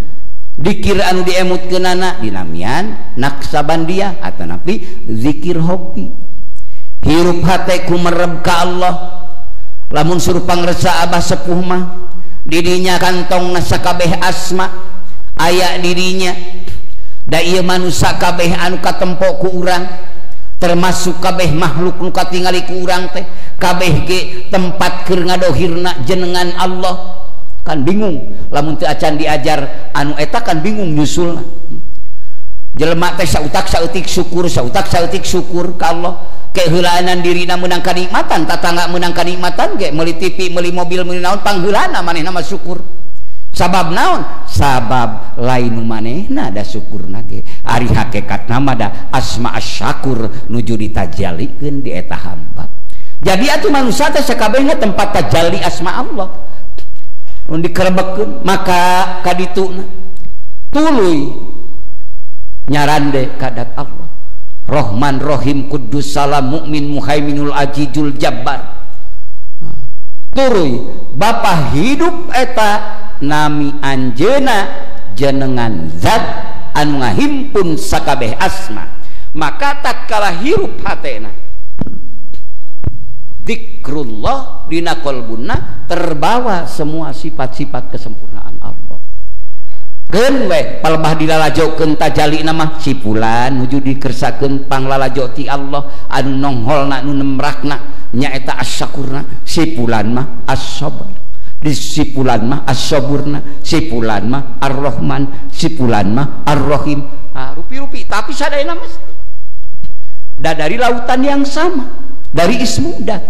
Dikir anu diemutkeunana dinamian naqsabandiyah atanapi zikir hopi. Hirup hate kumereb ka Allah. Lamun suruh pangresa abah sepuh mah didinya kantongna sakabeh asma aya dirinya. Da ieu manusia kabeh anu katempo ku urang, termasuk kabeh makhluk nu katingali ku urang teh kabeh ge tempat keur ngadohirna jenengan Allah. Kan bingung lamun teu acan diajar anu eta kan bingung nyusulna. Jelema teh sautak sautik syukur ka Allah. Keheulaanan dirina meunang kanikmatan, tatangga meunang kanikmatan ge meuli TV, meuli mobil, meuli naon pangheulana manehna mah syukur. Sabab naon? Sabab lain nu manehna da syukurna ge. Ari hakikatna mah da asma asyakur nuju ditajallikeun di eta hamba. Jadi atuh manusia teh sakabehna tempat tajalli asma Allah. Mun dikerebekeun maka kadituna tuluy nyarande kadat Allah. Rahman Rahim Quddus Salam Mukmin Muhaiminul Ajizul Jabbar. Tuluy bapa hidup eta nami anjeuna jenengan zat anu ngahimpun sakabeh asma. Maka tatkala hirup hatena zikrullah dina qalbuna terbawa semua sifat-sifat kesempurnaan Allah. Keun we palebah dilalajokeun tajalli nama sipulan nuju dikersakeun panglalajo ti Allah anu nongholna nu nemrakna nyaeta asyakurna, sipulan mah as-sabar, disipulan mah as-saburna, sipulan mah ar-rahman, sipulan mah ar-rahim. Rupi-rupi tapi sadayana mesti da dari lautan yang sama. dari ismudat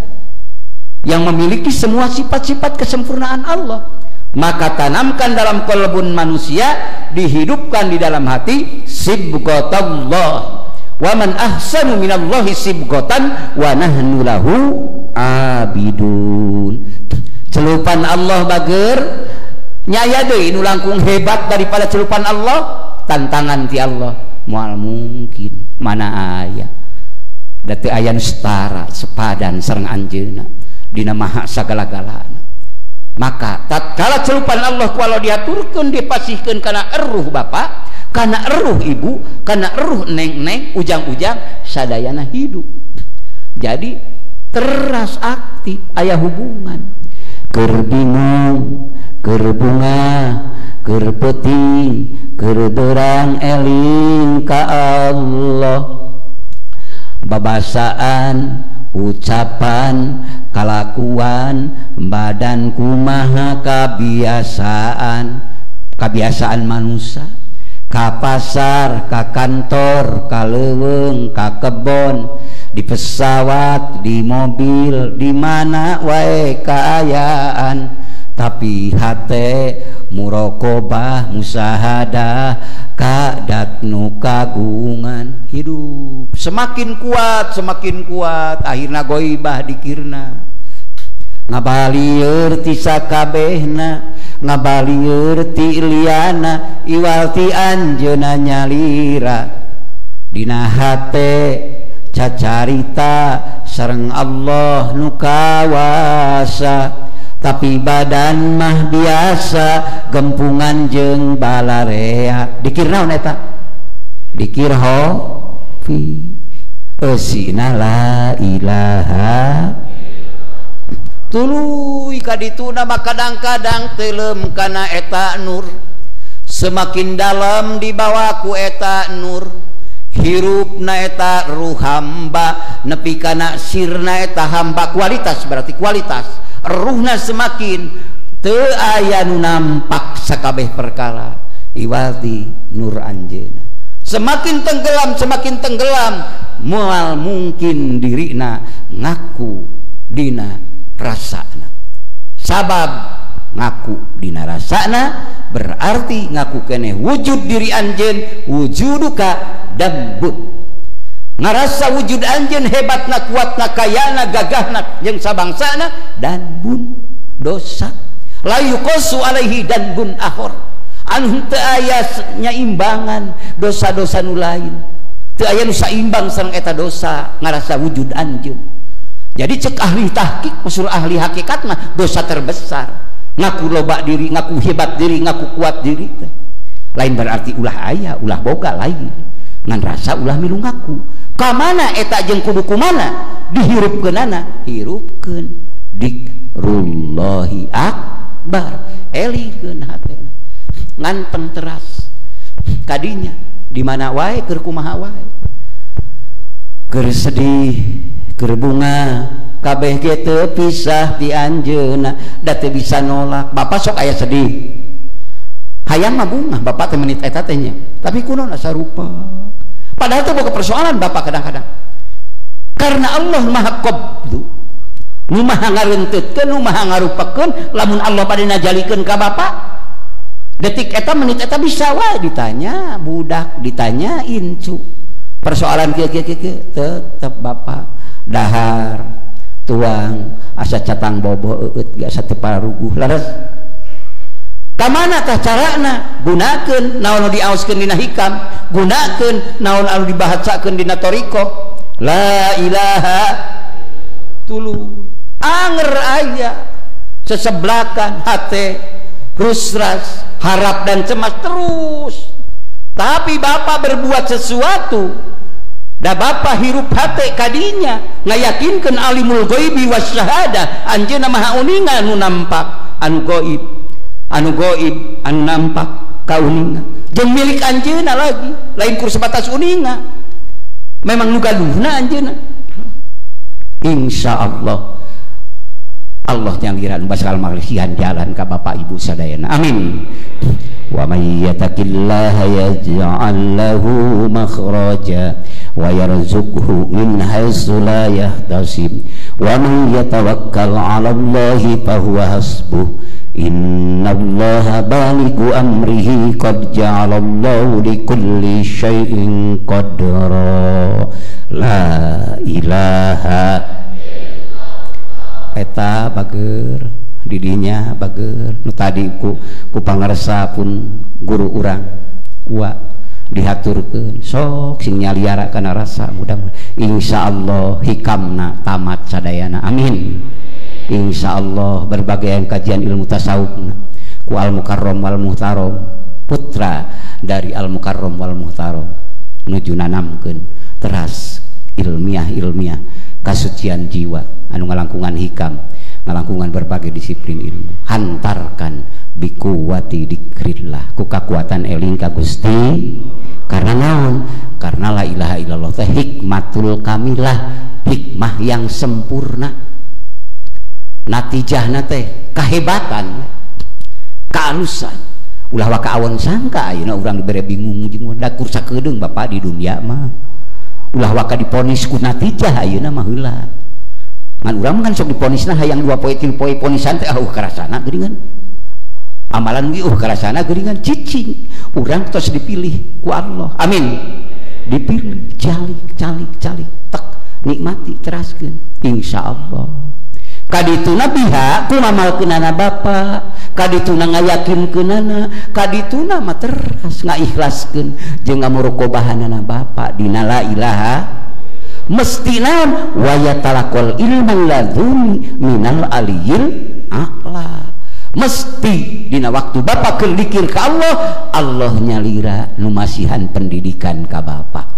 yang memiliki semua sifat-sifat kesempurnaan Allah. Maka tanamkan dalam qalbun manusia, dihidupkan di dalam hati sibghatallah. Wa man ahsanu minallahi sibghatan wa nahnu lahu abidun. Celupan Allah bager nyaya deui nu langkung hebat daripada celupan Allah. Tantangan ti Allah moal mungkin mana aya da teu aya nu setara sepadan sareng anjeunna dina maha sagala-galana. Maka tatkala celupan Allah kalau diaturkeun dipasihkeun kana eruh bapa, kana eruh ibu, kana eruh neng-neng, ujang-ujang sadayana hidup. Jadi teras aktif aya hubungan. Keur bingung, keur bunga, keur peuting, keur berang eling ka Allah. Babasaan, ucapan, kalakuan, badan kumaha kebiasaan manusia, ka pasar, ka kantor, ka leuweung, ka kebon, di pesawat, di mobil, di mana wae kaayaan, tapi hate muraqabah, musahadah, kadat nu kagungan. Hidup semakin kuat akhirna goibah dikirna, ngabalieur ti sakabehna, ngabalieur ti liana, iwal ti anjeunna nyalira, dina hate cacarita sareng Allah nu kawasa, tapi badan mah biasa gempungan jeung balarea. Dikir naon eta? Dikir hofi eusina la ilaha tuluy kadituna mah kadang-kadang teulem kana eta nur, semakin dalam dibawa ku eta nur, hirupna eta ruh hamba nepi kana sirna eta hamba. Kualitas berarti kualitas ruhna semakin teu aya nu nampak sakabeh perkara, iwati nur anjeuna semakin tenggelam moal mungkin dirina ngaku dina rasana. Sabab ngaku dina rasana berarti ngaku keneh wujud diri anjeun, wujuduka dambut, ngarasa wujud anjeun hebatna, kuatna, kayana, gagahna jeung sabangsana. Dan bun dosa la yuqasu alaihi dan bun akhor, anu teu aya nyaimbangan dosa-dosa nu lain, teu aya nu saimbang sareng eta dosa ngarasa wujud anjeun. Jadi cek ahli tahqiq usul ahli hakikat mah dosa terbesar ngaku loba diri, ngaku hebat diri, ngaku kuat diri teh lain berarti ulah aya, ulah boga lain, ngan rasa ulah milu ngaku. Kamana eta jeung kudu kumana dihirupkeunana, hirupkeun dikrullahi akbar, elikeun hatena nganteng teras kadinya di mana wae keur kumaha wae, keur sedih, keur bunga, kabeh ge teu pisah ti anjeunna, da teu bisa nolak. Bapak sok aya sedih, hayang mah bunga bapak teh menit eta teh nya, tapi kunaon asa rupa. Padahal itu bukan persoalan bapak kadang-kadang, karena Allah maha qabdu, nu maha ngareunteukeun, nu maha ngarupakeun. Lamun Allah bade najalikeun ka bapak detik eta menit eta bisa wae ditanya budak, ditanya incu. Persoalan kieu tetep bapak dahar tuang asa catang bobo eut ge asa teu paruguh laras. Kamana tah carana? Gunakeun naon nu diaoskeun dina hikam, gunakeun naon anu dibahasakeun dina thariqah. La ilaha tuluy anger aya seseblakan hate rusras, harap dan cemas terus. Tapi bapak berbuat sesuatu, da bapak hirup hate kadinya ngayakinkeun alimul ghaibi wasyahadah, anjeunna maha uningan nu nampak, anu gaib, anu nampak kauninga jeung milik anjeunna lagi lain kur sebatas uninga, memang nu galuhna anjeunna. Insyaallah Allah nyaliran basal malihan jalan ka bapak ibu sadayana, amin. Wa may yattaqillaha yaj'al lahu makhraja wa yarzuqhu min haitsu la yahtasib wa man yatawakkal 'ala Allahi fahuwa hasbuh innallaha balighu amrihi qad ja'alallahu likulli syai'in qadra la ilaha eta bager didinya bager nu tadi ku pangarsa pun guru urang wa dihaturkeun sok sing nyaliara kana rasa mudah-mudahan insyaallah hikamna tamat sadayana amin. Insyaallah berbagai kajian ilmu tasawufna ku Al Mukarram wal Muhtaram putra dari Al Mukarram wal Muhtaram nuju nanamkeun teras ilmiah kasucian jiwa anu ngalangkungan hikam ngalangkungan berbagai disiplin ilmu hantarkan bikuwati dikrillah ku kakuatan eling ka Gusti karena naon karena la ilaha illallah teh hikmatul kamilah hikmah yang sempurna natijahna teh kahebatan kealusan ulah waka awan sangka ayeuna urang dibere bingung jeung da kursa kedeung Bapak di dunia mah ulah waka diponis ku natijah ayeuna mah heula ngan urang kan sok diponisna hayang 2 poe 3 poe ponisan teh karasana geuningan amalan ge karasana geuningan cicing urang tos dipilih ku Allah amin dipilih calik tek nikmati teraskeun insyaallah kadituna biha ku mamalkeunana bapa kadituna ngayakinkeunana kadituna mah teras ngaikhlaskeun jeung ngamurokobahanana bapa dina la ilaha mesti naon wa yatalaqal ilman laduni minal aliyil a'la mesti dina waktu bapa keur dikir ka Allah nyalira nu masihan pendidikan ka bapa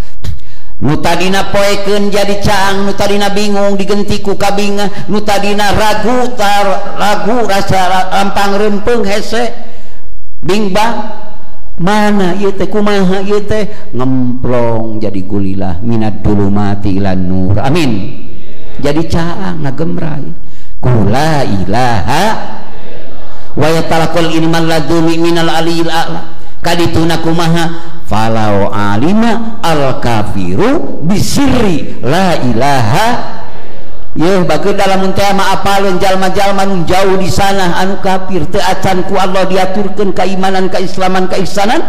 nu tadina poekeun jadi caang nu tadina bingung digenti ku kabinga nu tadina ragu rasa lampang reumpeng hese bingbang mana ieu teh kumaha ieu teh ngemplong jadi gulilah minad dulumati ilan nur amin jadi caang ngagemray la ilaha wa yatalaqal ilman laduni minal aliyil a'la kadituna kumaha falau alima al kafiru bisirri la ilaha yeuh bageud dalam teh mah apaleun jalma-jalma nu jauh di sana anu kafir teu acan ku Allah diaturkeun keimanan keislaman keihsanan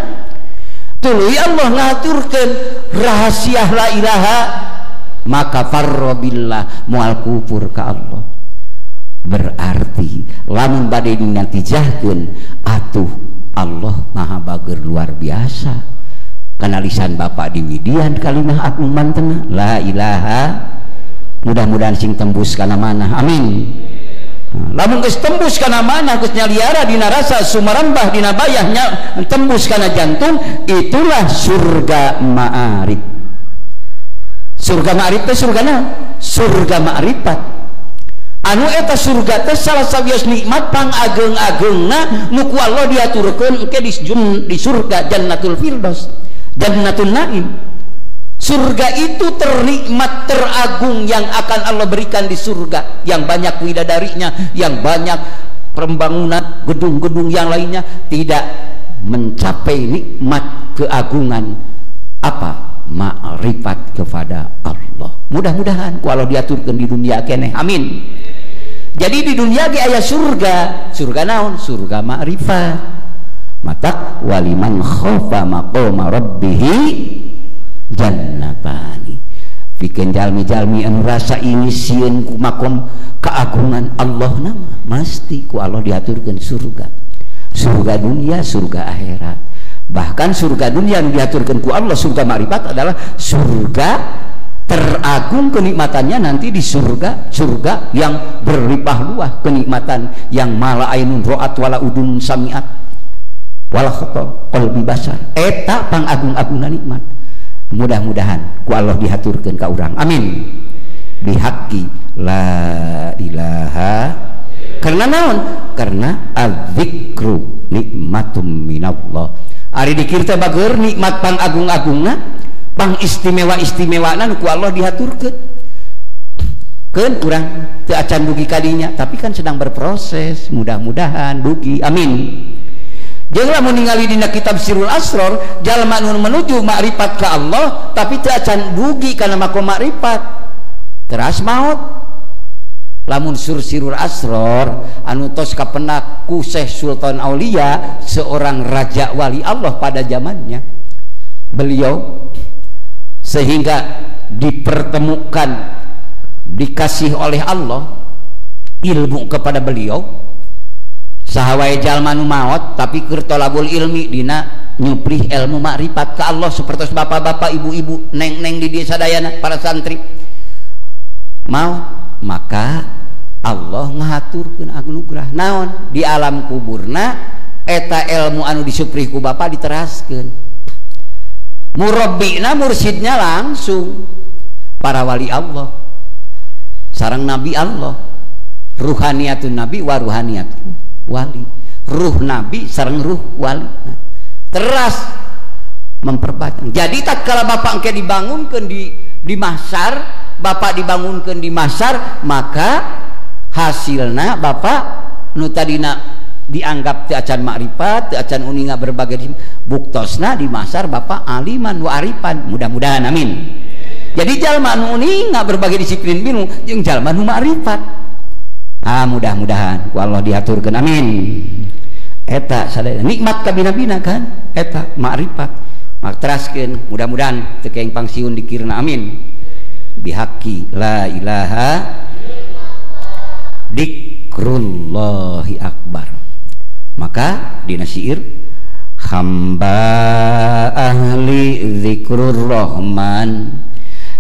tuluy Allah ngaturkeun rahasia la ilaha maka farra billah moal kufur ka Allah berarti lamun bade dinatijahkeun atuh Allah maha bager luar biasa kana lisan Bapak di Widian kalimah agung mantena la ilaha mudah-mudahan sing tembus kana manah amin lamun geus tembus kana manah geus nyaliara dina rasa sumarambah dina bayahnya tembus kana jantung itulah surga ma'arif teh surga naon surga ma'rifat anu eta surga teh salah sawios nikmat pang ageng-agengna nu ku Allah diaturkeun engke di surga jannatul firdaus jannatul naim surga itu ternikmat teragung yang akan Allah berikan di surga yang banyak widadarinya yang banyak pembangunan gedung-gedung yang lainnya tidak mencapai nikmat keagungan apa ma'rifat kepada Allah mudah-mudahan kalau diaturkan di dunia keneh amin jadi di dunia ge aya surga naon surga ma'rifat matak waliman khofa maqama rabbihi jannatani pikeun jalmi-jalmi anu rasa ini sieun ku makom keagungan Allah nama mesti ku Allah diaturkeun surga dunia surga akhirat bahkan surga dunia yang diaturkan ku Allah surga ma'rifat adalah surga teragung kenikmatannya nanti di surga yang berlimpah luah kenikmatan yang mala ainun ro'at wala udun sami'at wala khotor qalbi basar eta pangagung-agungna nikmat mudah-mudahan ku Allah dihaturkeun ka urang amin bihaqi la ilaha karena naon karena adzikru nikmatum minallah ari dikir teh bager nikmat pang agung-agungna pang istimewa-istimewana nu ku Allah dihaturkeun keun urang teu acan dugi kadinya tapi kan sedang berproses mudah-mudahan dugi amin Jeung lamun ningali dina kitab Sirul Asror jalma nu menuju makrifat ka Allah tapi teu acan dugi kana makom makrifat teras maot. Lamun Sirul Asror anu tos kapenak ku Syekh Sultan Aulia, seorang raja wali Allah pada zamannya beliau, sehingga dipertemukan dikasih oleh Allah ilmu kepada beliau. Sahawae jalma nu maot tapi keur tolabul ilmi dina nyuplih ilmu makrifat ka Allah sapertos bapak-bapak, ibu-ibu, neng-neng di dieu sadayana para santri maot, maka Allah ngahaturkeun anugerah naon di alam kuburna eta ilmu anu disuplih ku bapa diteraskeun. Murabbina mursidnya langsung para wali Allah sareng nabi Allah, ruhaniyatun nabi wa ruhaniyatun wali, ruh nabi sareng ruh wali. Nah, teras memperbatang. Jadi tatkala bapak engke dibangunkeun di mahsyar, bapak dibangunkeun di mahsyar, maka hasilna bapak nu tadina dianggap teu acan makrifat, teu acan uninga berbagai buktosna di mahsyar bapak aliman wa arifan. Mudah-mudahan amin. Jadi jalma nu uninga berbagai disiplin ilmu jeung jalma nu makrifat. Mudah-mudahan ku Allah diaturkeun amin. Eta sadaya nikmat ka bina-bina kan eta makrifat. Mak teraskeun mudah-mudahan teu keeng pangsiun dikirna amin. Bihaqi la ilaha dikrullahi akbar. Maka dina syair hamba ahli zikrur rahman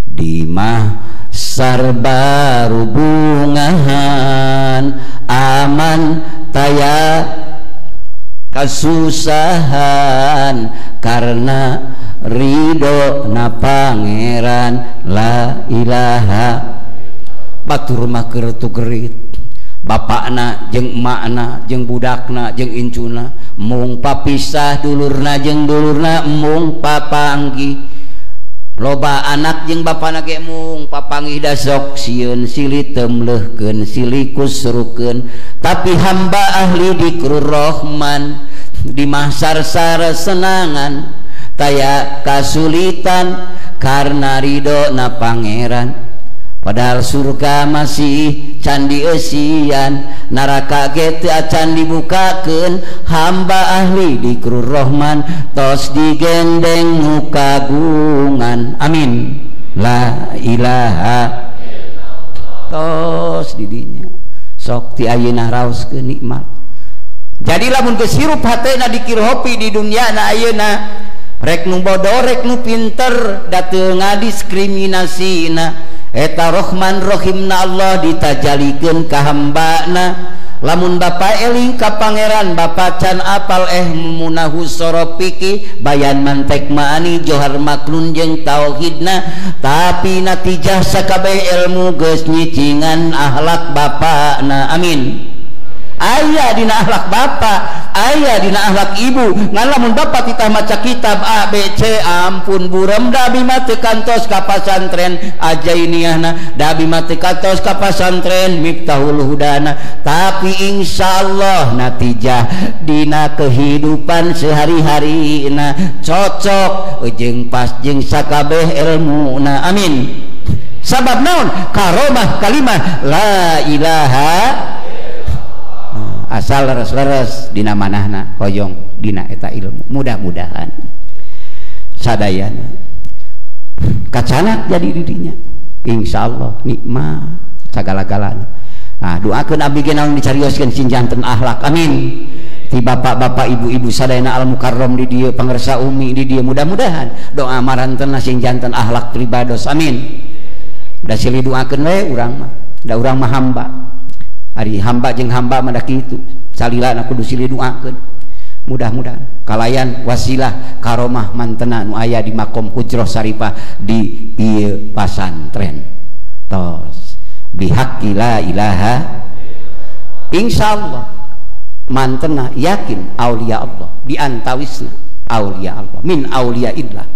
di mahsyar barubungahan aman taya kasusahan karena ridho na pangeran la ilaha. Batur mah keur tugerit bapakna jeung emakna jeung budakna jeung incuna mung papisah, dulurna jeung dulurna mung papanggih. Loba anak jeung bapana ge mung papanggih da sok sieun silih temleuhkeun silih kusrukeun. Tapi hamba ahli dzikrur rahman di mahsyar saresenangan taya kasulitan karena ridho na pangeran. Padahal surga masih candi eusian, neraka ge teu acan dibukakeun. Hamba ahli dzikrur rahman tos digendeng nu kagungan. Amin. La ilaha tos di dinya. Sok ti ayeuna raoskeun nikmat. Jadi lamun kesirup hatena dikir hopi di dunia na ayeuna rek nu bodoh rek nu pinter da teu ngadiskriminasina. Eta Rahman Rahimna Allah ditajalikeun ka hambana. Lamun bapa eling ka pangeran bapa can apal munahu soropiki bayan mantek maani johar maklun jeung tauhidna, tapi natijah sakabeh ilmu geus nyicingan akhlak bapana. Amin. Aya dina akhlak bapa, aya dina akhlak ibu. Ngan lamun bapa kita maca kitab A B C ampun burem da abi mah teu kantos ka pasantren ajainiyahna, da abi mah teu kantos ka pasantren Miftahul Hudana. Tapi insyaallah natijah dina kehidupan sehari-harina cocok jeung pas jeung sakabeh ilmuna. Amin. Sabab naon? Karomah kalimah la ilaha asal leres-leres dina manahna hoyong dina eta ilmu. Mudah-mudahan sadayana kacanak jadi dirinya insyaallah nikmat sagala-galana. Nah doakeun abdi ge naon dicarioskeun sinjanten akhlak. Amin. Ti bapak-bapak ibu-ibu sadayana al mukarram di dieu pangersa umi di dieu mudah-mudahan doa marantena sinjanten akhlak pribados. Amin. Da silih doakeun we urang mah da urang mah hamba ari hamba jeung hamba mah da kitu salilana kudu silih doakeun. Mudah-mudahan kalayan wasilah karomah mantena nu aya di makom hujroh sarifah di ieu pasantren tos bihaqqi la ilaha. Insyaallah mantena yakin aulia Allah diantawisna aulia Allah min aulia illah.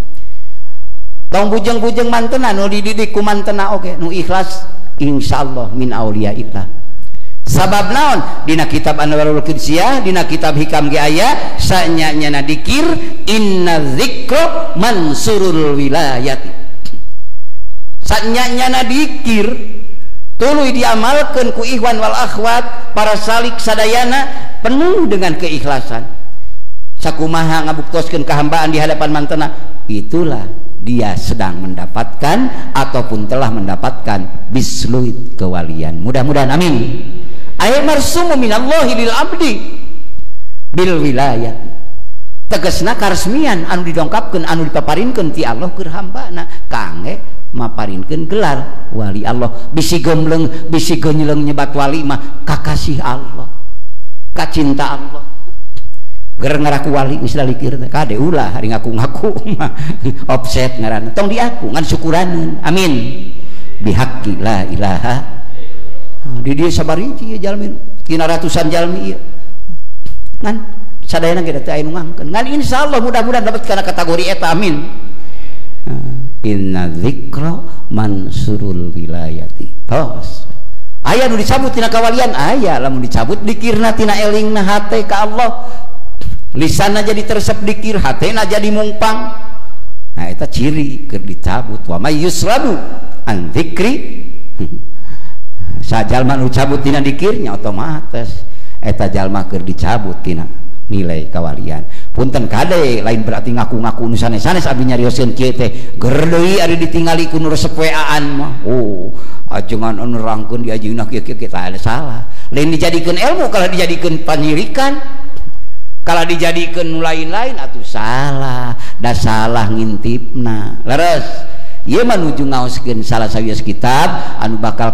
Tong bujeng-bujeng mantena nu dididik ku mantena oge nu ikhlas insyaallah min aulia illah. Sabab naon? Dina kitab Anwarul Qidsiyah, dina kitab Hikam ge aya sanyanya dikir inna dzikra mansurul wilayati. Sanyanya dikir tuluy diamalkeun ku ikhwan wal akhwat para salik sadayana penuh dengan keikhlasan. Sakumaha ngabuktoskeun kahambaan di hadapan mantena, itulah dia sedang mendapatkan ataupun telah mendapatkan bisluit kewalian. Mudah-mudahan amin. Ay marsumu minallahi lil abdi bil wilayah. Tegasna karesmian anu didongkapkeun anu dipaparinkeun ti Allah keur hambana kangge maparinkeun gelar wali Allah. Bisi gemleung bisi geunyeuleng nyebat wali mah kakasih Allah, kacinta Allah. Ger ngaraku wali geus dalikir teh kade ulah hari ngaku-ngaku mah offset ngaranna tong diaku ngan syukuraneun amin bihaqqi la ilaha di dieu sabariji jalmi tina ratusan jalmi ieu ngan sadayana ge teh aya nu ngangkeun ngan insyaallah mudah-mudahan dapat kana kategori eta amin. Inna dzikra mansurul wilayati. Tos aya nu dicabut tina kawalian aya lamun dicabut dikirna tina elingna hate ka Allah. Lisanna jadi tersep dikir, hatena jadi mungpang. Nah eta ciri keur dicabut. Wa may yusrabu an dzikri sajalma nu cabut tina dikirnya otomatis eta jalma keur dicabut tina nilai kawalian. Punten kade lain berarti ngaku-ngaku nu sanes-sanes abdi nyarioskeun kieu teh ger deui ari ditingali ku nu resep weaan mah. Oh, ajengan anu nerangkeun di ajeunna kieu kita ada salah. Lain dijadikeun ilmu kalau dijadikeun panyirikan. Kalau dijadikan lain-lain atuh salah, dah salah ngintipna. Leres, ieu menuju ngaoskeun salah sawias kitab anu bakal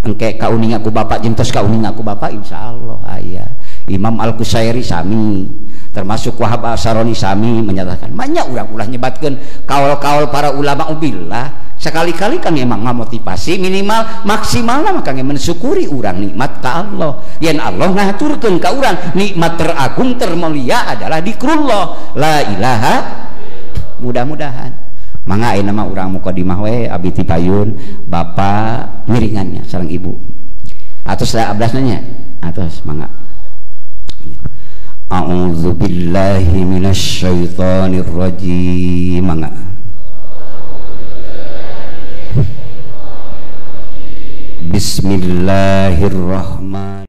engke kauning aku bapak jeung tos kauning aku bapak insyaallah aya. Imam Al-Qusairi sami, termasuk Wahab Al-Saroni sami menyatakan, banyak urang ulah nyebatkeun kaul-kaul para ulama ubillah. Sekali-kali kami emang ngamotivasi minimal maksimalna maka kami mensyukuri urang nikmat ka Allah. Yen Allah ngaturkeun ka urang nikmat teragung termulia adalah zikrullah la ilaha. Mudah-mudahan mangga aya nama urang mukadimah we abdi ti payun bapak ngiringannya sareng ibu. Atos da ablasna atos mangga. A'udzu billahi minasy syaithanir rajim. Mangga. Bismillahirrahmanirrahim.